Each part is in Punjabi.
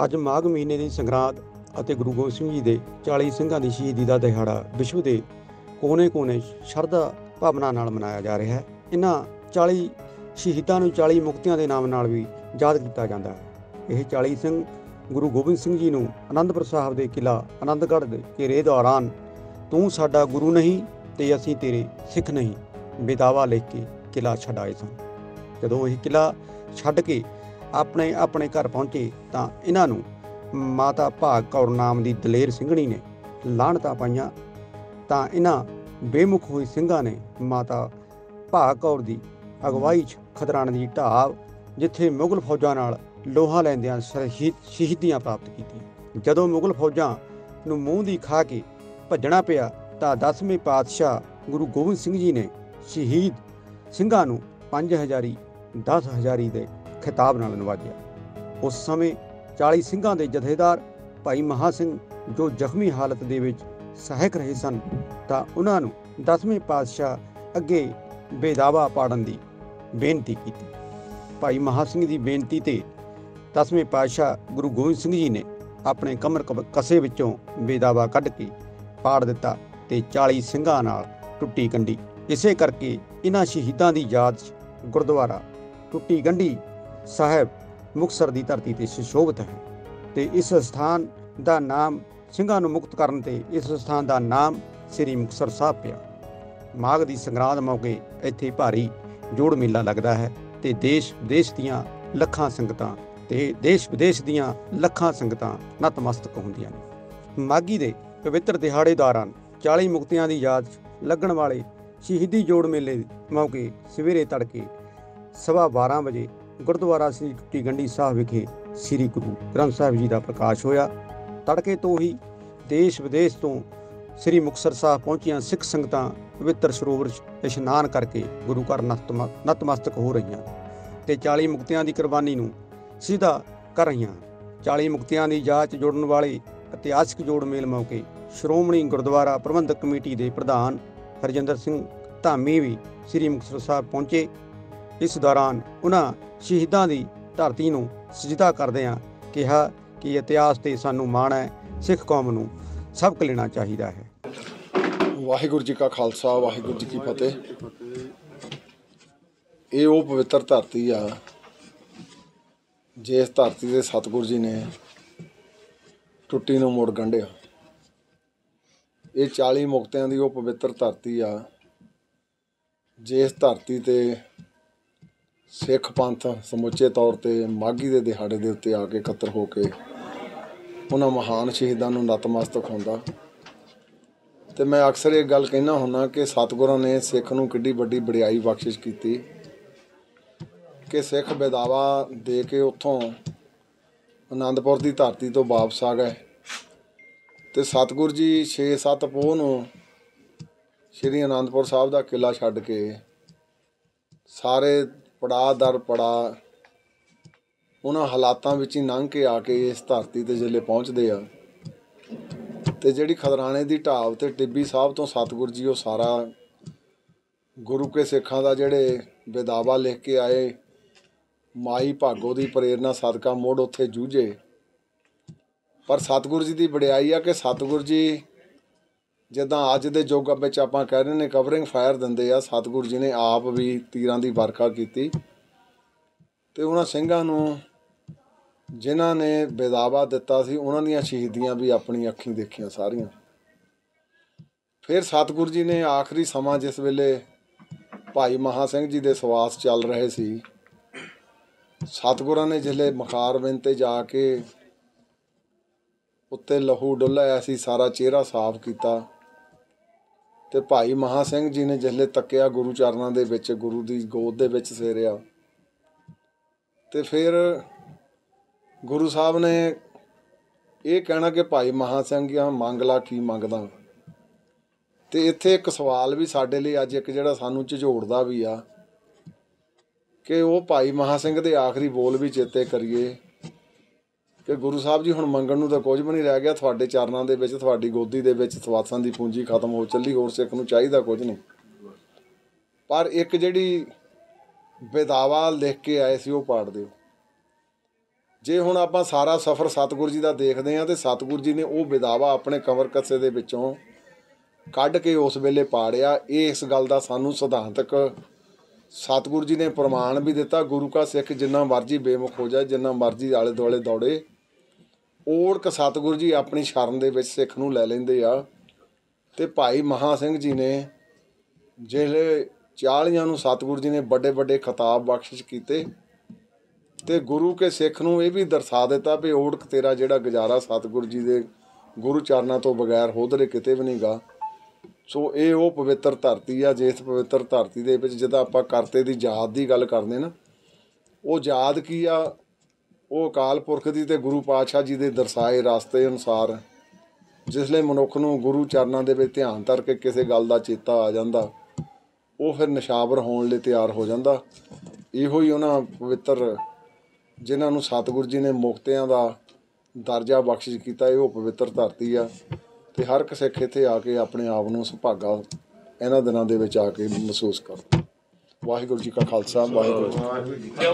ਅੱਜ ਮਾਘ ਮਹੀਨੇ ਦੀ ਸੰਗਰਾਂਦ ਅਤੇ ਗੁਰੂ ਗੋਬਿੰਦ ਸਿੰਘ ਜੀ ਦੇ 40 ਸਿੰਘਾਂ ਦੀ ਸ਼ਹੀਦੀ ਦਾ ਦਿਹਾੜਾ ਵਿਸ਼ਵ ਦੇ ਕੋਨੇ-ਕੋਨੇ ਸ਼ਰਧਾ ਭਾਵਨਾ ਨਾਲ ਮਨਾਇਆ ਜਾ ਰਿਹਾ ਹੈ। ਇਹਨਾਂ 40 ਸ਼ਹੀਦਾਂ ਨੂੰ 40 ਮੁਕਤਿਆਂ ਦੇ ਨਾਮ ਨਾਲ ਵੀ ਯਾਦ ਕੀਤਾ ਜਾਂਦਾ ਹੈ। ਇਹ 40 ਸਿੰਘ ਗੁਰੂ ਗੋਬਿੰਦ ਸਿੰਘ ਜੀ ਨੂੰ ਅਨੰਦਪੁਰ ਸਾਹਿਬ ਦੇ ਕਿਲ੍ਹਾ ਆਨੰਦਗੜ੍ਹ ਦੇ ਘੇਰੇ ਦੌਰਾਨ "ਤੂੰ ਸਾਡਾ ਗੁਰੂ ਨਹੀਂ ਤੇ ਅਸੀਂ ਤੇਰੇ ਸਿੱਖ ਨਹੀਂ" ਬੇਦਾਵਾ ਲਿਖ ਕੇ ਕਿਲ੍ਹਾ ਛੱਡ ਆਏ ਸਨ। ਜਦੋਂ ਇਹ ਕਿਲ੍ਹਾ ਛੱਡ ਕੇ ਆਪਣੇ ਆਪਣੇ ਘਰ ਪਹੁੰਚੇ ਤਾਂ ਇਹਨਾਂ ਨੂੰ ਮਾਤਾ ਭਾਗ ਕੌਰ ਨਾਮ ਦੀ ਦਲੇਰ ਸਿੰਘਣੀ ਨੇ ਲਾਹਣਤਾਂ ਪਾਈਆਂ। ਤਾਂ ਇਹਨਾਂ ਬੇਮੁਖ ਹੋਏ ਸਿੰਘਾਂ ਨੇ ਮਾਤਾ ਭਾਗ ਕੌਰ ਦੀ ਅਗਵਾਈ 'ਚ ਖਦਰਾਣੇ ਦੀ ਢਾਬ, ਜਿੱਥੇ ਮੁਗਲ ਫੌਜਾਂ ਨਾਲ ਲੋਹਾ ਲੈਂਦਿਆਂ ਸ਼ਹੀਦੀਆਂ ਪ੍ਰਾਪਤ ਕੀਤੀਆਂ। ਜਦੋਂ ਮੁਗਲ ਫੌਜਾਂ ਨੂੰ ਮੂੰਹ ਦੀ ਖਾ ਕੇ ਭੱਜਣਾ ਪਿਆ ਤਾਂ 10ਵੇਂ ਪਾਤਸ਼ਾਹ ਗੁਰੂ ਗੋਬਿੰਦ ਸਿੰਘ ਜੀ ਨੇ ਸ਼ਹੀਦ ਸਿੰਘਾਂ ਨੂੰ 5 ਹਜ਼ਾਰੀ 10 ਹਜ਼ਾਰੀ ਦੇ ਖਿਤਾਬ ਨਾਲ ਨਵਾਜਿਆ। ਉਸ ਸਮੇਂ 40 ਸਿੰਘਾਂ ਦੇ ਜਥੇਦਾਰ ਭਾਈ ਮਹਾਂ ਸਿੰਘ ਜੋ ਜ਼ਖਮੀ ਹਾਲਤ ਦੇ ਵਿੱਚ ਸਹਾਇਕ ਰਹੇ ਸਨ, ਤਾਂ ਉਹਨਾਂ ਨੂੰ 10ਵੇਂ ਪਾਤਸ਼ਾਹ ਅੱਗੇ ਬੇਦਾਵਾ ਪਾੜਨ ਦੀ ਬੇਨਤੀ ਕੀਤੀ। ਭਾਈ ਮਹਾਂ ਸਿੰਘ ਦੀ ਬੇਨਤੀ ਤੇ 10ਵੇਂ ਪਾਤਸ਼ਾਹ ਗੁਰੂ ਗੋਬਿੰਦ ਸਿੰਘ ਜੀ ਨੇ ਆਪਣੇ ਕਮਰ ਕਸੇ ਵਿੱਚੋਂ ਬੇਦਾਵਾ ਕੱਢ ਕੇ ਪਾੜ ਦਿੱਤਾ ਤੇ 40 ਸਿੰਘਾਂ ਨਾਲ ਟੁੱਟੀ ਗੰਢੀ। ਇਸੇ ਕਰਕੇ ਇਹਨਾਂ ਸ਼ਹੀਦਾਂ ਦੀ ਯਾਦ 'ਚ ਗੁਰਦੁਆਰਾ ਟੁੱਟੀ ਗੰਢੀ ਸਾਹਿਬ ਮੁਕਤਸਰ ਦੀ ਧਰਤੀ 'ਤੇ ਸੁਸ਼ੋਭਿਤ ਹੈ ਤੇ ਇਸ ਸਥਾਨ ਦਾ ਨਾਮ ਸਿੰਘਾਂ ਨੂੰ ਮੁਕਤ ਕਰਨ ਤੇ ਇਸ ਸਥਾਨ ਦਾ ਨਾਮ ਸ੍ਰੀ ਮੁਕਤਸਰ ਸਾਹਿਬ ਪਿਆ। ਮਾਘ ਦੀ ਸੰਗਰਾਂਦ ਮੌਕੇ ਇੱਥੇ ਭਾਰੀ ਜੋੜ ਮੇਲਾ ਲੱਗਦਾ ਹੈ ਤੇ ਦੇਸ਼ ਵਿਦੇਸ਼ ਦੀਆਂ ਲੱਖਾਂ ਸੰਗਤਾਂ ਨਤਮਸਤਕ ਹੁੰਦੀਆਂ ਨੇ। ਮਾਘੀ ਦੇ ਪਵਿੱਤਰ ਦਿਹਾੜੇ ਦੌਰਾਨ 40 ਮੁਕਤਿਆਂ ਦੀ ਯਾਦ 'ਚ ਲੱਗਣ ਵਾਲੇ ਸ਼ਹੀਦੀ ਜੋੜ ਮੇਲੇ ਮੌਕੇ ਸਵੇਰੇ ਤੜਕੇ 12:15 ਵਜੇ ਗੁਰਦੁਆਰਾ ਸ੍ਰੀ ਟੁੱਟੀ ਗੰਢੀ ਸਾਹਿਬ ਵਿਖੇ ਸ੍ਰੀ ਗੁਰੂ ਗ੍ਰੰਥ ਸਾਹਿਬ ਜੀ ਦਾ ਪ੍ਰਕਾਸ਼ ਹੋਇਆ। ਤੜਕੇ ਤੋਂ ਹੀ ਦੇਸ਼ ਵਿਦੇਸ਼ ਤੋਂ ਸ੍ਰੀ ਮੁਕਤਸਰ ਸਾਹਿਬ ਪਹੁੰਚੀਆਂ ਸਿੱਖ ਸੰਗਤਾਂ ਪਵਿੱਤਰ ਸਰੋਵਰ 'ਚ ਇਸ਼ਨਾਨ ਕਰਕੇ ਗੁਰੂ ਘਰ ਨਤਮਸਤਕ ਹੋ ਰਹੀਆਂ ਤੇ 40 ਮੁਕਤਿਆਂ ਦੀ ਕੁਰਬਾਨੀ ਨੂੰ ਸਿੱਧਾ ਕਰ ਰਹੀਆਂ। 40 ਮੁਕਤਿਆਂ ਦੀ ਯਾਦ 'ਚ ਜੁੜਨ ਵਾਲੇ ਇਤਿਹਾਸਕ ਜੋੜ ਮੇਲ ਮੌਕੇ ਸ਼੍ਰੋਮਣੀ ਗੁਰਦੁਆਰਾ ਪ੍ਰਬੰਧਕ ਕਮੇਟੀ ਦੇ ਪ੍ਰਧਾਨ ਹਰਜਿੰਦਰ ਸਿੰਘ ਧਾਮੀ ਵੀ ਸ੍ਰੀ ਮੁਕਤਸਰ ਸਾਹਿਬ ਪਹੁੰਚੇ। ਇਸ ਦੌਰਾਨ ਉਹਨਾਂ ਸ਼ਹੀਦਾਂ ਦੀ ਧਰਤੀ ਨੂੰ ਸਜਦਾ ਕਰਦਿਆਂ ਕਿਹਾ ਕਿ ਇਤਿਹਾਸ 'ਤੇ ਸਾਨੂੰ ਮਾਣ ਹੈ, ਸਿੱਖ ਕੌਮ ਨੂੰ ਸਬਕ ਲੈਣਾ ਚਾਹੀਦਾ ਹੈ। ਵਾਹਿਗੁਰੂ ਜੀ ਕਾ ਖਾਲਸਾ, ਵਾਹਿਗੁਰੂ ਜੀ ਕੀ ਫਤਿਹ। ਇਹ ਉਹ ਪਵਿੱਤਰ ਧਰਤੀ ਆ ਜਿਸ ਧਰਤੀ ਦੇ ਸਤਿਗੁਰੂ ਜੀ ਨੇ ਟੁੱਟੀ ਨੂੰ ਮੁੜ ਗੰਢਿਆ। ਇਹ 40 ਮੁਕਤਿਆਂ ਦੀ ਉਹ ਪਵਿੱਤਰ ਧਰਤੀ ਆ ਜਿਸ ਧਰਤੀ 'ਤੇ ਸਿੱਖ ਪੰਥ ਸਮੁੱਚੇ ਤੌਰ 'ਤੇ ਮਾਘੀ ਦੇ ਦਿਹਾੜੇ ਦੇ ਉੱਤੇ ਆ ਕੇ ਇਕੱਤਰ ਹੋ ਕੇ ਉਹਨਾਂ ਮਹਾਨ ਸ਼ਹੀਦਾਂ ਨੂੰ ਨਤਮਸਤਕ ਹੁੰਦਾ। ਅਤੇ ਮੈਂ ਅਕਸਰ ਇਹ ਗੱਲ ਕਹਿੰਦਾ ਹੁੰਦਾ ਕਿ ਸਤਿਗੁਰਾਂ ਨੇ ਸਿੱਖ ਨੂੰ ਕਿੱਡੀ ਵੱਡੀ ਵਡਿਆਈ ਬਖਸ਼ਿਸ਼ ਕੀਤੀ ਕਿ ਸਿੱਖ ਬੇਦਾਵਾ ਦੇ ਕੇ ਉੱਥੋਂ ਅਨੰਦਪੁਰ ਦੀ ਧਰਤੀ ਤੋਂ ਵਾਪਸ ਆ ਗਏ ਅਤੇ ਸਤਿਗੁਰੂ ਜੀ 6-7 ਪੋਹ ਨੂੰ ਸ਼੍ਰੀ ਅਨੰਦਪੁਰ ਸਾਹਿਬ ਦਾ ਕਿਲ੍ਹਾ ਛੱਡ ਕੇ ਸਾਰੇ ਪੜਾਅ ਦਰ ਪੜਾਅ ਉਹਨਾਂ ਹਾਲਾਤਾਂ ਵਿੱਚ ਹੀ ਲੰਘ ਕੇ ਆ ਕੇ ਇਸ ਧਰਤੀ 'ਤੇ ਜਿਹੜੇ ਪਹੁੰਚਦੇ ਆ ਅਤੇ ਜਿਹੜੀ ਖਦਰਾਣੇ ਦੀ ਢਾਬ 'ਤੇ ਟਿੱਬੀ ਸਾਹਿਬ ਤੋਂ ਸਤਿਗੁਰੂ ਜੀ ਉਹ ਸਾਰਾ ਗੁਰੂ ਕੇ ਸਿੱਖਾਂ ਦਾ ਜਿਹੜੇ ਬੇਦਾਵਾ ਲਿਖ ਕੇ ਆਏ, ਮਾਈ ਭਾਗੋ ਦੀ ਪ੍ਰੇਰਨਾ ਸਦਕਾ ਮੁੜ ਉੱਥੇ ਜੂਝੇ। ਪਰ ਸਤਿਗੁਰੂ ਜੀ ਦੀ ਵਡਿਆਈ ਆ ਕਿ ਸਤਿਗੁਰੂ ਜੀ ਜਿੱਦਾਂ ਅੱਜ ਦੇ ਯੁੱਗ ਵਿੱਚ ਆਪਾਂ ਕਹਿ ਰਹੇ ਨੇ ਕਵਰਿੰਗ ਫਾਇਰ ਦਿੰਦੇ ਆ, ਸਤਿਗੁਰੂ ਜੀ ਨੇ ਆਪ ਵੀ ਤੀਰਾਂ ਦੀ ਵਰਖਾ ਕੀਤੀ ਅਤੇ ਉਹਨਾਂ ਸਿੰਘਾਂ ਨੂੰ ਜਿਨ੍ਹਾਂ ਨੇ ਬੇਦਾਵਾ ਦਿੱਤਾ ਸੀ ਉਹਨਾਂ ਦੀਆਂ ਸ਼ਹੀਦੀਆਂ ਵੀ ਆਪਣੀ ਅੱਖੀਂ ਦੇਖੀਆਂ ਸਾਰੀਆਂ। ਫਿਰ ਸਤਿਗੁਰੂ ਜੀ ਨੇ ਆਖਰੀ ਸਮਾਂ ਜਿਸ ਵੇਲੇ ਭਾਈ ਮਹਾਂ ਸਿੰਘ ਜੀ ਦੇ ਸਵਾਸ ਚੱਲ ਰਹੇ ਸੀ, ਸਤਿਗੁਰਾਂ ਨੇ ਜਿਸਲੇ ਮੁਖਾਰਬਿੰਦ 'ਤੇ ਜਾ ਕੇ ਉੱਤੇ ਲਹੂ ਡੁੱਲਿਆ ਸੀ, ਸਾਰਾ ਚਿਹਰਾ ਸਾਫ਼ ਕੀਤਾ ਅਤੇ ਭਾਈ ਮਹਾਂ ਸਿੰਘ ਜੀ ਨੇ ਜਿਸਲੇ ਤੱਕਿਆ ਗੁਰੂ ਚਰਨਾਂ ਦੇ ਵਿੱਚ, ਗੁਰੂ ਦੀ ਗੋਦ ਦੇ ਵਿੱਚ ਸੇਰਿਆ ਅਤੇ ਫਿਰ ਗੁਰੂ ਸਾਹਿਬ ਨੇ ਇਹ ਕਹਿਣਾ ਕਿ ਭਾਈ ਮਹਾਂ ਸਿੰਘ ਮੰਗ ਲਾ ਕੀ ਮੰਗਦਾ। ਅਤੇ ਇੱਥੇ ਇੱਕ ਸਵਾਲ ਵੀ ਸਾਡੇ ਲਈ ਅੱਜ ਇੱਕ ਜਿਹੜਾ ਸਾਨੂੰ ਝਿਜੋੜਦਾ ਵੀ ਆ ਕਿ ਉਹ ਭਾਈ ਮਹਾਂ ਸਿੰਘ ਦੇ ਆਖਰੀ ਬੋਲ ਵੀ ਚੇਤੇ ਕਰੀਏ ਕਿ ਗੁਰੂ ਸਾਹਿਬ ਜੀ ਹੁਣ ਮੰਗਣ ਨੂੰ ਤਾਂ ਕੁਝ ਵੀ ਨਹੀਂ ਰਹਿ ਗਿਆ, ਤੁਹਾਡੇ ਚਰਨਾਂ ਦੇ ਵਿੱਚ, ਤੁਹਾਡੀ ਗੋਦੀ ਦੇ ਵਿੱਚ ਸਵਾਸਾਂ ਦੀ ਪੂੰਜੀ ਖਤਮ ਹੋ ਚੱਲੀ, ਹੋਰ ਸਿੱਖ ਨੂੰ ਚਾਹੀਦਾ ਕੁਝ ਨਹੀਂ। ਪਰ ਇੱਕ ਜਿਹੜੀ ਬੇਦਾਵਾ ਲਿਖ ਕੇ ਆਏ ਸੀ ਉਹ ਪਾੜ ਦਿਓ। ਜੇ ਹੁਣ ਆਪਾਂ ਸਾਰਾ ਸਫ਼ਰ ਸਤਿਗੁਰੂ ਜੀ ਦਾ ਦੇਖਦੇ ਹਾਂ, ਤੇ ਸਤਿਗੁਰੂ ਜੀ ਨੇ ਉਹ ਵਿਦਾਵਾ ਆਪਣੇ ਕਮਰ ਕੱਸੇ ਦੇ ਵਿੱਚੋਂ ਕੱਢ ਕੇ ਉਸ ਵੇਲੇ ਪਾੜਿਆ। ਇਹ ਇਸ ਗੱਲ ਦਾ ਸਾਨੂੰ ਸਿਧਾਂਤਕ ਸਤਿਗੁਰੂ ਜੀ ਨੇ ਪ੍ਰਮਾਣ ਵੀ ਦਿੱਤਾ। ਗੁਰੂ ਕਾ ਸਿੱਖ ਜਿੰਨਾ ਮਰਜ਼ੀ ਬੇਮੁਖ ਹੋ ਜਾਏ, ਜਿੰਨਾ ਮਰਜ਼ੀ ਆਲੇ ਦੁਆਲੇ ਦੌੜੇ, ਓੜਕ ਸਤਿਗੁਰੂ ਜੀ ਆਪਣੀ ਸ਼ਰਨ ਦੇ ਵਿੱਚ ਸਿੱਖ ਨੂੰ ਲੈ ਲੈਂਦੇ ਆ। ਤੇ ਭਾਈ ਮਹਾਂ ਸਿੰਘ ਜੀ ਨੇ ਜਿਹੜੇ 40 ਨੂੰ ਸਤਿਗੁਰੂ ਜੀ ਨੇ ਵੱਡੇ ਵੱਡੇ ਖਿਤਾਬ ਬਖਸ਼ਿਸ਼ ਕੀਤੇ, ਤੇ ਗੁਰੂ ਕੇ ਸਿੱਖ ਨੂੰ ਇਹ ਵੀ ਦਰਸਾ ਦਿੱਤਾ ਵੀ ਓੜਕ ਤੇਰਾ ਜਿਹੜਾ ਗੁਜ਼ਾਰਾ ਸਤਿਗੁਰੂ ਜੀ ਦੇ ਗੁਰੂ ਚਰਨਾਂ ਤੋਂ ਬਗੈਰ ਹੋਦਰੇ ਕਿਤੇ ਵੀ ਨਹੀਂ ਗਾ। ਸੋ ਇਹ ਉਹ ਪਵਿੱਤਰ ਧਰਤੀ ਆ, ਜਿਸ ਪਵਿੱਤਰ ਧਰਤੀ ਦੇ ਵਿੱਚ ਜਿੱਦਾਂ ਆਪਾਂ ਕਰਤੇ ਦੀ ਯਾਦ ਦੀ ਗੱਲ ਕਰਦੇ ਨਾ, ਉਹ ਯਾਦ ਕੀ ਆ? ਉਹ ਅਕਾਲ ਪੁਰਖ ਦੀ ਤੇ ਗੁਰੂ ਪਾਤਸ਼ਾਹ ਜੀ ਦੇ ਦਰਸਾਏ ਰਸਤੇ ਅਨੁਸਾਰ ਜਿਸਲੇ ਮਨੁੱਖ ਨੂੰ ਗੁਰੂ ਚਰਨਾਂ ਦੇ ਵਿੱਚ ਧਿਆਨ ਧਰ ਕੇ ਕਿਸੇ ਗੱਲ ਦਾ ਚੇਤਾ ਆ ਜਾਂਦਾ, ਉਹ ਫਿਰ ਨਿਸ਼ਾਵਰ ਹੋਣ ਲਈ ਤਿਆਰ ਹੋ ਜਾਂਦਾ। ਇਹੋ ਹੀ ਉਹਨਾਂ ਪਵਿੱਤਰ ਜਿਨ੍ਹਾਂ ਨੂੰ ਸਤਿਗੁਰੂ ਜੀ ਨੇ ਮੁਕਤਿਆਂ ਦਾ ਦਰਜਾ ਬਖਸ਼ਿਸ਼ ਕੀਤਾ, ਇਹ ਉਹ ਪਵਿੱਤਰ ਧਰਤੀ ਆ। ਤੇ ਹਰ ਇੱਕ ਸਿੱਖ ਇੱਥੇ ਆ ਕੇ ਆਪਣੇ ਆਪ ਨੂੰ ਸੁਭਾਗਾ ਇਹਨਾਂ ਦਿਨਾਂ ਦੇ ਵਿੱਚ ਆ ਕੇ ਮਹਿਸੂਸ ਕਰਦਾ। ਵਾਹਿਗੁਰੂ ਜੀ ਕਾ ਖਾਲਸਾ, ਵਾਹਿਗੁਰੂ ਜੀ ਕੀ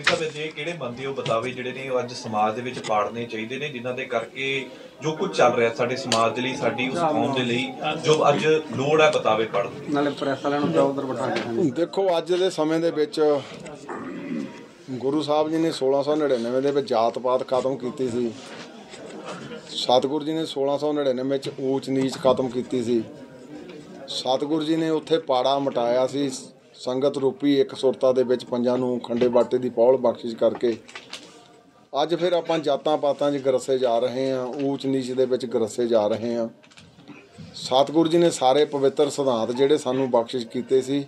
ਫਤਿਹ। ਕਿਹੜੇ ਮੰਨਦੇ ਹੋ ਬਤਾਵੇ ਜਿਹੜੇ ਨੇ ਅੱਜ ਸਮਾਜ ਦੇ ਵਿੱਚ ਪਾੜਨੇ ਚਾਹੀਦੇ ਨੇ, ਜਿਨ੍ਹਾਂ ਦੇ ਕਰਕੇ ਜੋ ਕੁਝ ਚੱਲ ਰਿਹਾ ਸਾਡੇ ਸਮਾਜ ਦੇ ਲਈ, ਸਾਡੀ ਉਸ ਕੌਮ ਦੇ ਲਈ, ਜੋ ਅੱਜ ਲੋੜ ਹੈ ਬਤਾਵੇ ਪੜ੍ਹਨ ਦੀ? ਨਾਲੇ ਪ੍ਰੈਸ ਵਾਲਿਆਂ ਨੂੰ ਉਧਰ ਬਿਠਾ ਕੇ ਦੇਖੋ, ਅੱਜ ਦੇ ਸਮੇਂ ਦੇ ਵਿੱਚ ਗੁਰੂ ਸਾਹਿਬ ਜੀ ਨੇ 1699 ਦੇ ਵਿੱਚ ਜਾਤ ਪਾਤ ਖਤਮ ਕੀਤੀ ਸੀ। ਸਤਿਗੁਰੂ ਜੀ ਨੇ 1699 ਵਿੱਚ ਊਚ ਨੀਚ ਖਤਮ ਕੀਤੀ ਸੀ। ਸਤਿਗੁਰੂ ਜੀ ਨੇ ਉੱਥੇ ਪਾੜਾ ਮਟਾਇਆ ਸੀ, ਸੰਗਤ ਰੂਪੀ ਇੱਕ ਸੁਰਤਾ ਦੇ ਵਿੱਚ ਪੰਜਾਂ ਨੂੰ ਖੰਡੇ ਬਾਟੇ ਦੀ ਪੌਲ ਬਖਸ਼ਿਸ਼ ਕਰਕੇ। ਅੱਜ ਫਿਰ ਆਪਾਂ ਜਾਤਾਂ ਪਾਤਾਂ 'ਚ ਗਰਸੇ ਜਾ ਰਹੇ ਹਾਂ, ਊਚ ਨੀਚ ਦੇ ਵਿੱਚ ਗਰਸੇ ਜਾ ਰਹੇ ਹਾਂ। ਸਤਿਗੁਰੂ ਜੀ ਨੇ ਸਾਰੇ ਪਵਿੱਤਰ ਸਿਧਾਂਤ ਜਿਹੜੇ ਸਾਨੂੰ ਬਖਸ਼ਿਸ਼ ਕੀਤੇ ਸੀ,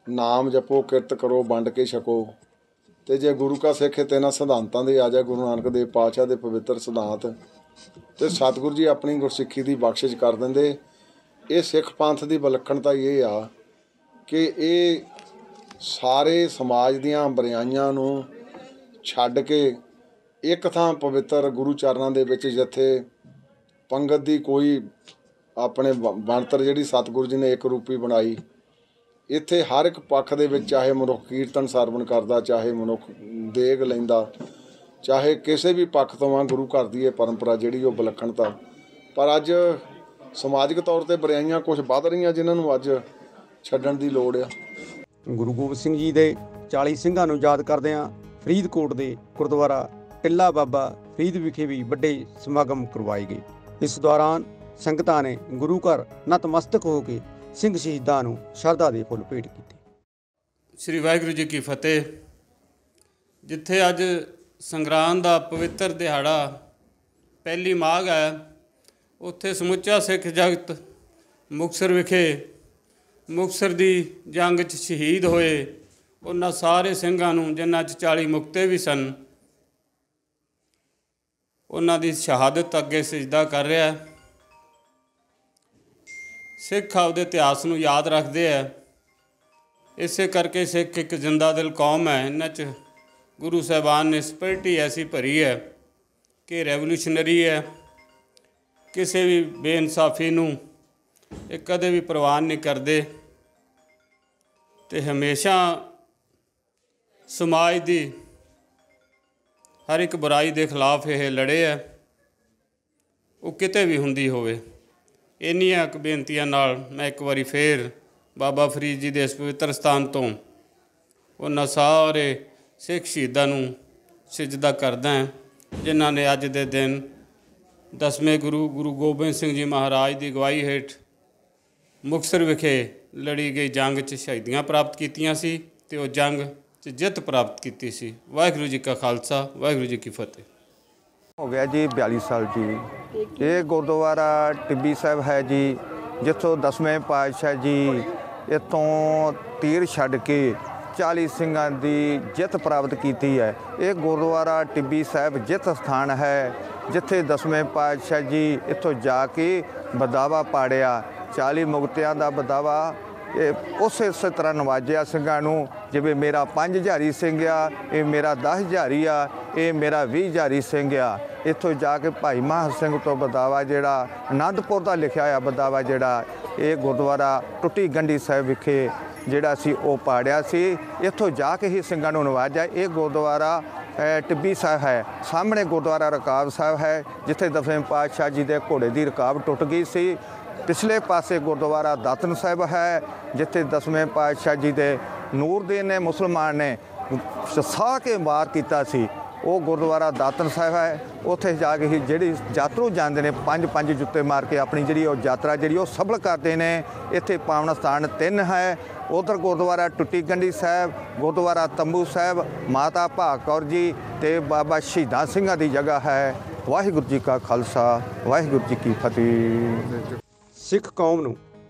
ਨਾਮ ਜਪੋ, ਕਿਰਤ ਕਰੋ, ਵੰਡ ਕੇ ਛਕੋ। ਤੇ ਜੇ ਗੁਰੂ ਕਾ ਸਿੱਖ ਇਹਨਾਂ ਸਿਧਾਂਤਾਂ ਦੇ ਆ ਜਾ, ਗੁਰੂ ਨਾਨਕ ਦੇਵ ਪਾਤਸ਼ਾਹ ਦੇ ਪਵਿੱਤਰ ਸਿਧਾਂਤ, ਤੇ ਸਤਿਗੁਰੂ ਜੀ ਆਪਣੀ ਗੁਰਸਿੱਖੀ ਦੀ ਬਖਸ਼ਿਸ਼ ਕਰ ਦਿੰਦੇ। ਇਹ ਸਿੱਖ ਪੰਥ ਦੀ ਵਿਲੱਖਣਤਾ ਇਹ ਆ ਕਿ ਇਹ ਸਾਰੇ ਸਮਾਜ ਦੀਆਂ ਬੁਰਾਈਆਂ ਨੂੰ ਛੱਡ ਕੇ ਇੱਕ ਥਾਂ ਪਵਿੱਤਰ ਗੁਰੂ ਚਰਨਾਂ ਦੇ ਵਿੱਚ, ਜਿੱਥੇ ਪੰਗਤ ਦੀ ਕੋਈ ਆਪਣੇ ਬਣਤਰ ਜਿਹੜੀ ਸਤਿਗੁਰੂ ਜੀ ਨੇ ਇੱਕ ਰੂਪੀ ਬਣਾਈ, ਇੱਥੇ ਹਰ ਇੱਕ ਪੱਖ ਦੇ ਵਿੱਚ, ਚਾਹੇ ਮਨੁੱਖ ਕੀਰਤਨ ਸਰਵਣ ਕਰਦਾ, ਚਾਹੇ ਮਨੁੱਖ ਦੇਗ ਲੈਂਦਾ, ਚਾਹੇ ਕਿਸੇ ਵੀ ਪੱਖ ਤੋਂ ਆ, ਗੁਰੂ ਘਰ ਦੀ ਇਹ ਪਰੰਪਰਾ ਜਿਹੜੀ ਉਹ ਵਿਲੱਖਣਤਾ। ਪਰ ਅੱਜ ਸਮਾਜਿਕ ਤੌਰ 'ਤੇ ਬੁਰਾਈਆਂ ਕੁਛ ਵੱਧ ਰਹੀਆਂ, ਜਿਨ੍ਹਾਂ ਨੂੰ ਅੱਜ ਛੱਡਣ ਦੀ ਲੋੜ ਆ। ਗੁਰੂ ਗੋਬਿੰਦ ਸਿੰਘ ਜੀ ਦੇ 40 ਸਿੰਘਾਂ ਨੂੰ ਯਾਦ ਕਰਦਿਆਂ ਫਰੀਦਕੋਟ ਦੇ ਗੁਰਦੁਆਰਾ ਟਿੱਲਾ ਬਾਬਾ ਫਰੀਦ ਵਿਖੇ ਵੀ ਵੱਡੇ ਸਮਾਗਮ ਕਰਵਾਏ ਗਏ। ਇਸ ਦੌਰਾਨ ਸੰਗਤਾਂ ਨੇ ਗੁਰੂ ਘਰ ਨਤਮਸਤਕ ਹੋ ਕੇ ਸਿੰਘ ਸ਼ਹੀਦਾਂ ਨੂੰ ਸ਼ਰਧਾ ਦੇ ਫੁੱਲ ਭੇਟ ਕੀਤੇ। ਸ੍ਰੀ ਵਾਹਿਗੁਰੂ ਜੀ ਕੀ ਫਤਿਹ। ਜਿੱਥੇ ਅੱਜ ਸੰਗਰਾਂਦ ਦਾ ਪਵਿੱਤਰ ਦਿਹਾੜਾ ਪਹਿਲੀ ਮਾਘ ਹੈ, ਉੱਥੇ ਸਮੁੱਚਾ ਸਿੱਖ ਜਗਤ ਮੁਕਤਸਰ ਵਿਖੇ ਮੁਕਤਸਰ ਦੀ ਜੰਗ 'ਚ ਸ਼ਹੀਦ ਹੋਏ ਉਹਨਾਂ ਸਾਰੇ ਸਿੰਘਾਂ ਨੂੰ, ਜਿਨ੍ਹਾਂ 'ਚ 40 ਮੁਕਤੇ ਵੀ ਸਨ, ਉਹਨਾਂ ਦੀ ਸ਼ਹਾਦਤ ਅੱਗੇ ਸਜਦਾ ਕਰ ਰਿਹਾ। ਸਿੱਖ ਆਪਦੇ ਇਤਿਹਾਸ ਨੂੰ ਯਾਦ ਰੱਖਦੇ ਹੈ, ਇਸੇ ਕਰਕੇ ਸਿੱਖ ਇੱਕ ਜਿੰਦਾ ਦਿਲ ਕੌਮ ਹੈ। ਇਹਨਾਂ 'ਚ ਗੁਰੂ ਸਾਹਿਬਾਨ ਨੇ ਸਪਿਰਿਟੀ ਐਸੀ ਭਰੀ ਹੈ ਕਿ ਰੈਵੋਲੂਸ਼ਨਰੀ ਹੈ, ਕਿਸੇ ਵੀ ਬੇਇਨਸਾਫੀ ਨੂੰ ਇਹ ਕਦੇ ਵੀ ਪ੍ਰਵਾਨ ਨਹੀਂ ਕਰਦੇ, ਅਤੇ ਹਮੇਸ਼ਾ ਸਮਾਜ ਦੀ ਹਰ ਇੱਕ ਬੁਰਾਈ ਦੇ ਖਿਲਾਫ ਇਹ ਲੜੇ ਹੈ, ਉਹ ਕਿਤੇ ਵੀ ਹੁੰਦੀ ਹੋਵੇ। ਇੰਨੀਆਂ ਕੁ ਬੇਨਤੀਆਂ ਨਾਲ ਮੈਂ ਇੱਕ ਵਾਰੀ ਫੇਰ ਬਾਬਾ ਫਰੀਦ ਜੀ ਦੇ ਇਸ ਪਵਿੱਤਰ ਸਥਾਨ ਤੋਂ ਉਹਨਾਂ ਸਾਰੇ ਸਿੱਖ ਸ਼ਹੀਦਾਂ ਨੂੰ ਸਿਜਦਾ ਕਰਦਾ ਹਾਂ, ਜਿਨ੍ਹਾਂ ਨੇ ਅੱਜ ਦੇ ਦਿਨ 10ਵੇਂ ਗੁਰੂ ਗੋਬਿੰਦ ਸਿੰਘ ਜੀ ਮਹਾਰਾਜ ਦੀ ਅਗਵਾਈ ਹੇਠ ਮੁਕਤਸਰ ਵਿਖੇ ਲੜੀ ਗਈ ਜੰਗ 'ਚ ਸ਼ਹੀਦੀਆਂ ਪ੍ਰਾਪਤ ਕੀਤੀਆਂ ਸੀ, ਅਤੇ ਉਹ ਜੰਗ 'ਚ ਜਿੱਤ ਪ੍ਰਾਪਤ ਕੀਤੀ ਸੀ। ਵਾਹਿਗੁਰੂ ਜੀ ਕਾ ਖਾਲਸਾ, ਵਾਹਿਗੁਰੂ ਜੀ ਕੀ ਫਤਿਹ। ਹੋ ਗਿਆ ਜੀ 42 ਸਾਲ ਜੀ। ਇਹ ਗੁਰਦੁਆਰਾ ਟਿੱਬੀ ਸਾਹਿਬ ਹੈ ਜੀ, ਜਿੱਥੋਂ 10ਵੇਂ ਪਾਤਸ਼ਾਹ ਜੀ ਇੱਥੋਂ ਤੀਰ ਛੱਡ ਕੇ 40 ਸਿੰਘਾਂ ਦੀ ਜਿੱਤ ਪ੍ਰਾਪਤ ਕੀਤੀ ਹੈ। ਇਹ ਗੁਰਦੁਆਰਾ ਟਿੱਬੀ ਸਾਹਿਬ ਜਿੱਤ ਸਥਾਨ ਹੈ, ਜਿੱਥੇ 10ਵੇਂ ਪਾਤਸ਼ਾਹ ਜੀ ਇੱਥੋਂ ਜਾ ਕੇ ਬਦਾਵਾ ਪਾੜਿਆ। 40 ਮੁਕਤਿਆਂ ਦਾ ਬਦਾਵਾ ਇਹ ਉਸੇ ਤਰ੍ਹਾਂ ਨਵਾਜਿਆ ਸਿੰਘਾਂ ਨੂੰ, ਜਿਵੇਂ ਮੇਰਾ 5 ਹਜ਼ਾਰੀ ਸਿੰਘ ਆ, ਇਹ ਮੇਰਾ 10 ਹਜ਼ਾਰੀ ਆ, ਇਹ ਮੇਰਾ 20 ਹਜ਼ਾਰੀ ਸਿੰਘ ਆ। ਇੱਥੋਂ ਜਾ ਕੇ ਭਾਈ ਮਹਾਂ ਸਿੰਘ ਤੋਂ ਬਦਾਵਾ ਜਿਹੜਾ ਅਨੰਦਪੁਰ ਦਾ ਲਿਖਿਆ ਹੋਇਆ ਬਦਾਵਾ ਜਿਹੜਾ ਇਹ ਗੁਰਦੁਆਰਾ ਟੁੱਟੀ ਗੰਢੀ ਸਾਹਿਬ ਵਿਖੇ ਜਿਹੜਾ ਸੀ ਉਹ ਪਾੜਿਆ ਸੀ। ਇੱਥੋਂ ਜਾ ਕੇ ਹੀ ਸਿੰਘਾਂ ਨੂੰ ਨਵਾਜਿਆ। ਇਹ ਗੁਰਦੁਆਰਾ ਟਿੱਬੀ ਸਾਹਿਬ ਹੈ। ਸਾਹਮਣੇ ਗੁਰਦੁਆਰਾ ਰਕਾਬ ਸਾਹਿਬ ਹੈ, ਜਿੱਥੇ ਦਸਵੇਂ ਪਾਤਸ਼ਾਹ ਜੀ ਦੇ ਘੋੜੇ ਦੀ ਰਕਾਬ ਟੁੱਟ ਗਈ ਸੀ। ਪਿਛਲੇ ਪਾਸੇ ਗੁਰਦੁਆਰਾ ਦਾਤਨ ਸਾਹਿਬ ਹੈ, ਜਿੱਥੇ ਦਸਵੇਂ ਪਾਤਸ਼ਾਹ ਜੀ ਦੇ ਨੂਰਦੀਨ ਨੇ ਮੁਸਲਮਾਨ ਨੇ ਸਾਹ ਕੇ ਵਾਰ ਕੀਤਾ ਸੀ। ਉਹ ਗੁਰਦੁਆਰਾ ਦਾਤਨ ਸਾਹਿਬ ਹੈ। ਉੱਥੇ ਜਾ ਕੇ ਹੀ ਜਿਹੜੀ ਯਾਤਰੂ ਜਾਂਦੇ ਨੇ ਪੰਜ ਜੁੱਤੇ ਮਾਰ ਕੇ ਆਪਣੀ ਜਿਹੜੀ ਉਹ ਯਾਤਰਾ ਜਿਹੜੀ ਉਹ ਸਫਲ ਕਰਦੇ ਨੇ। ਇੱਥੇ ਪਾਵਨ ਸਥਾਨ 3 ਹੈ। ਉਧਰ ਗੁਰਦੁਆਰਾ ਟੁੱਟੀ ਗੰਢੀ ਸਾਹਿਬ, ਗੁਰਦੁਆਰਾ ਤੰਬੂ ਸਾਹਿਬ, ਮਾਤਾ ਭਾਗ ਕੌਰ ਜੀ ਤੇ ਬਾਬਾ ਸ਼ਹੀਦਾਂ ਸਿੰਘਾਂ ਦੀ ਜਗ੍ਹਾ ਹੈ। ਵਾਹਿਗੁਰੂ ਜੀ ਕਾ ਖਾਲਸਾ, ਵਾਹਿਗੁਰੂ ਜੀ ਕੀ ਫਤਿਹ। ਸਿੱਖ ਕੌਮ ਨੂੰ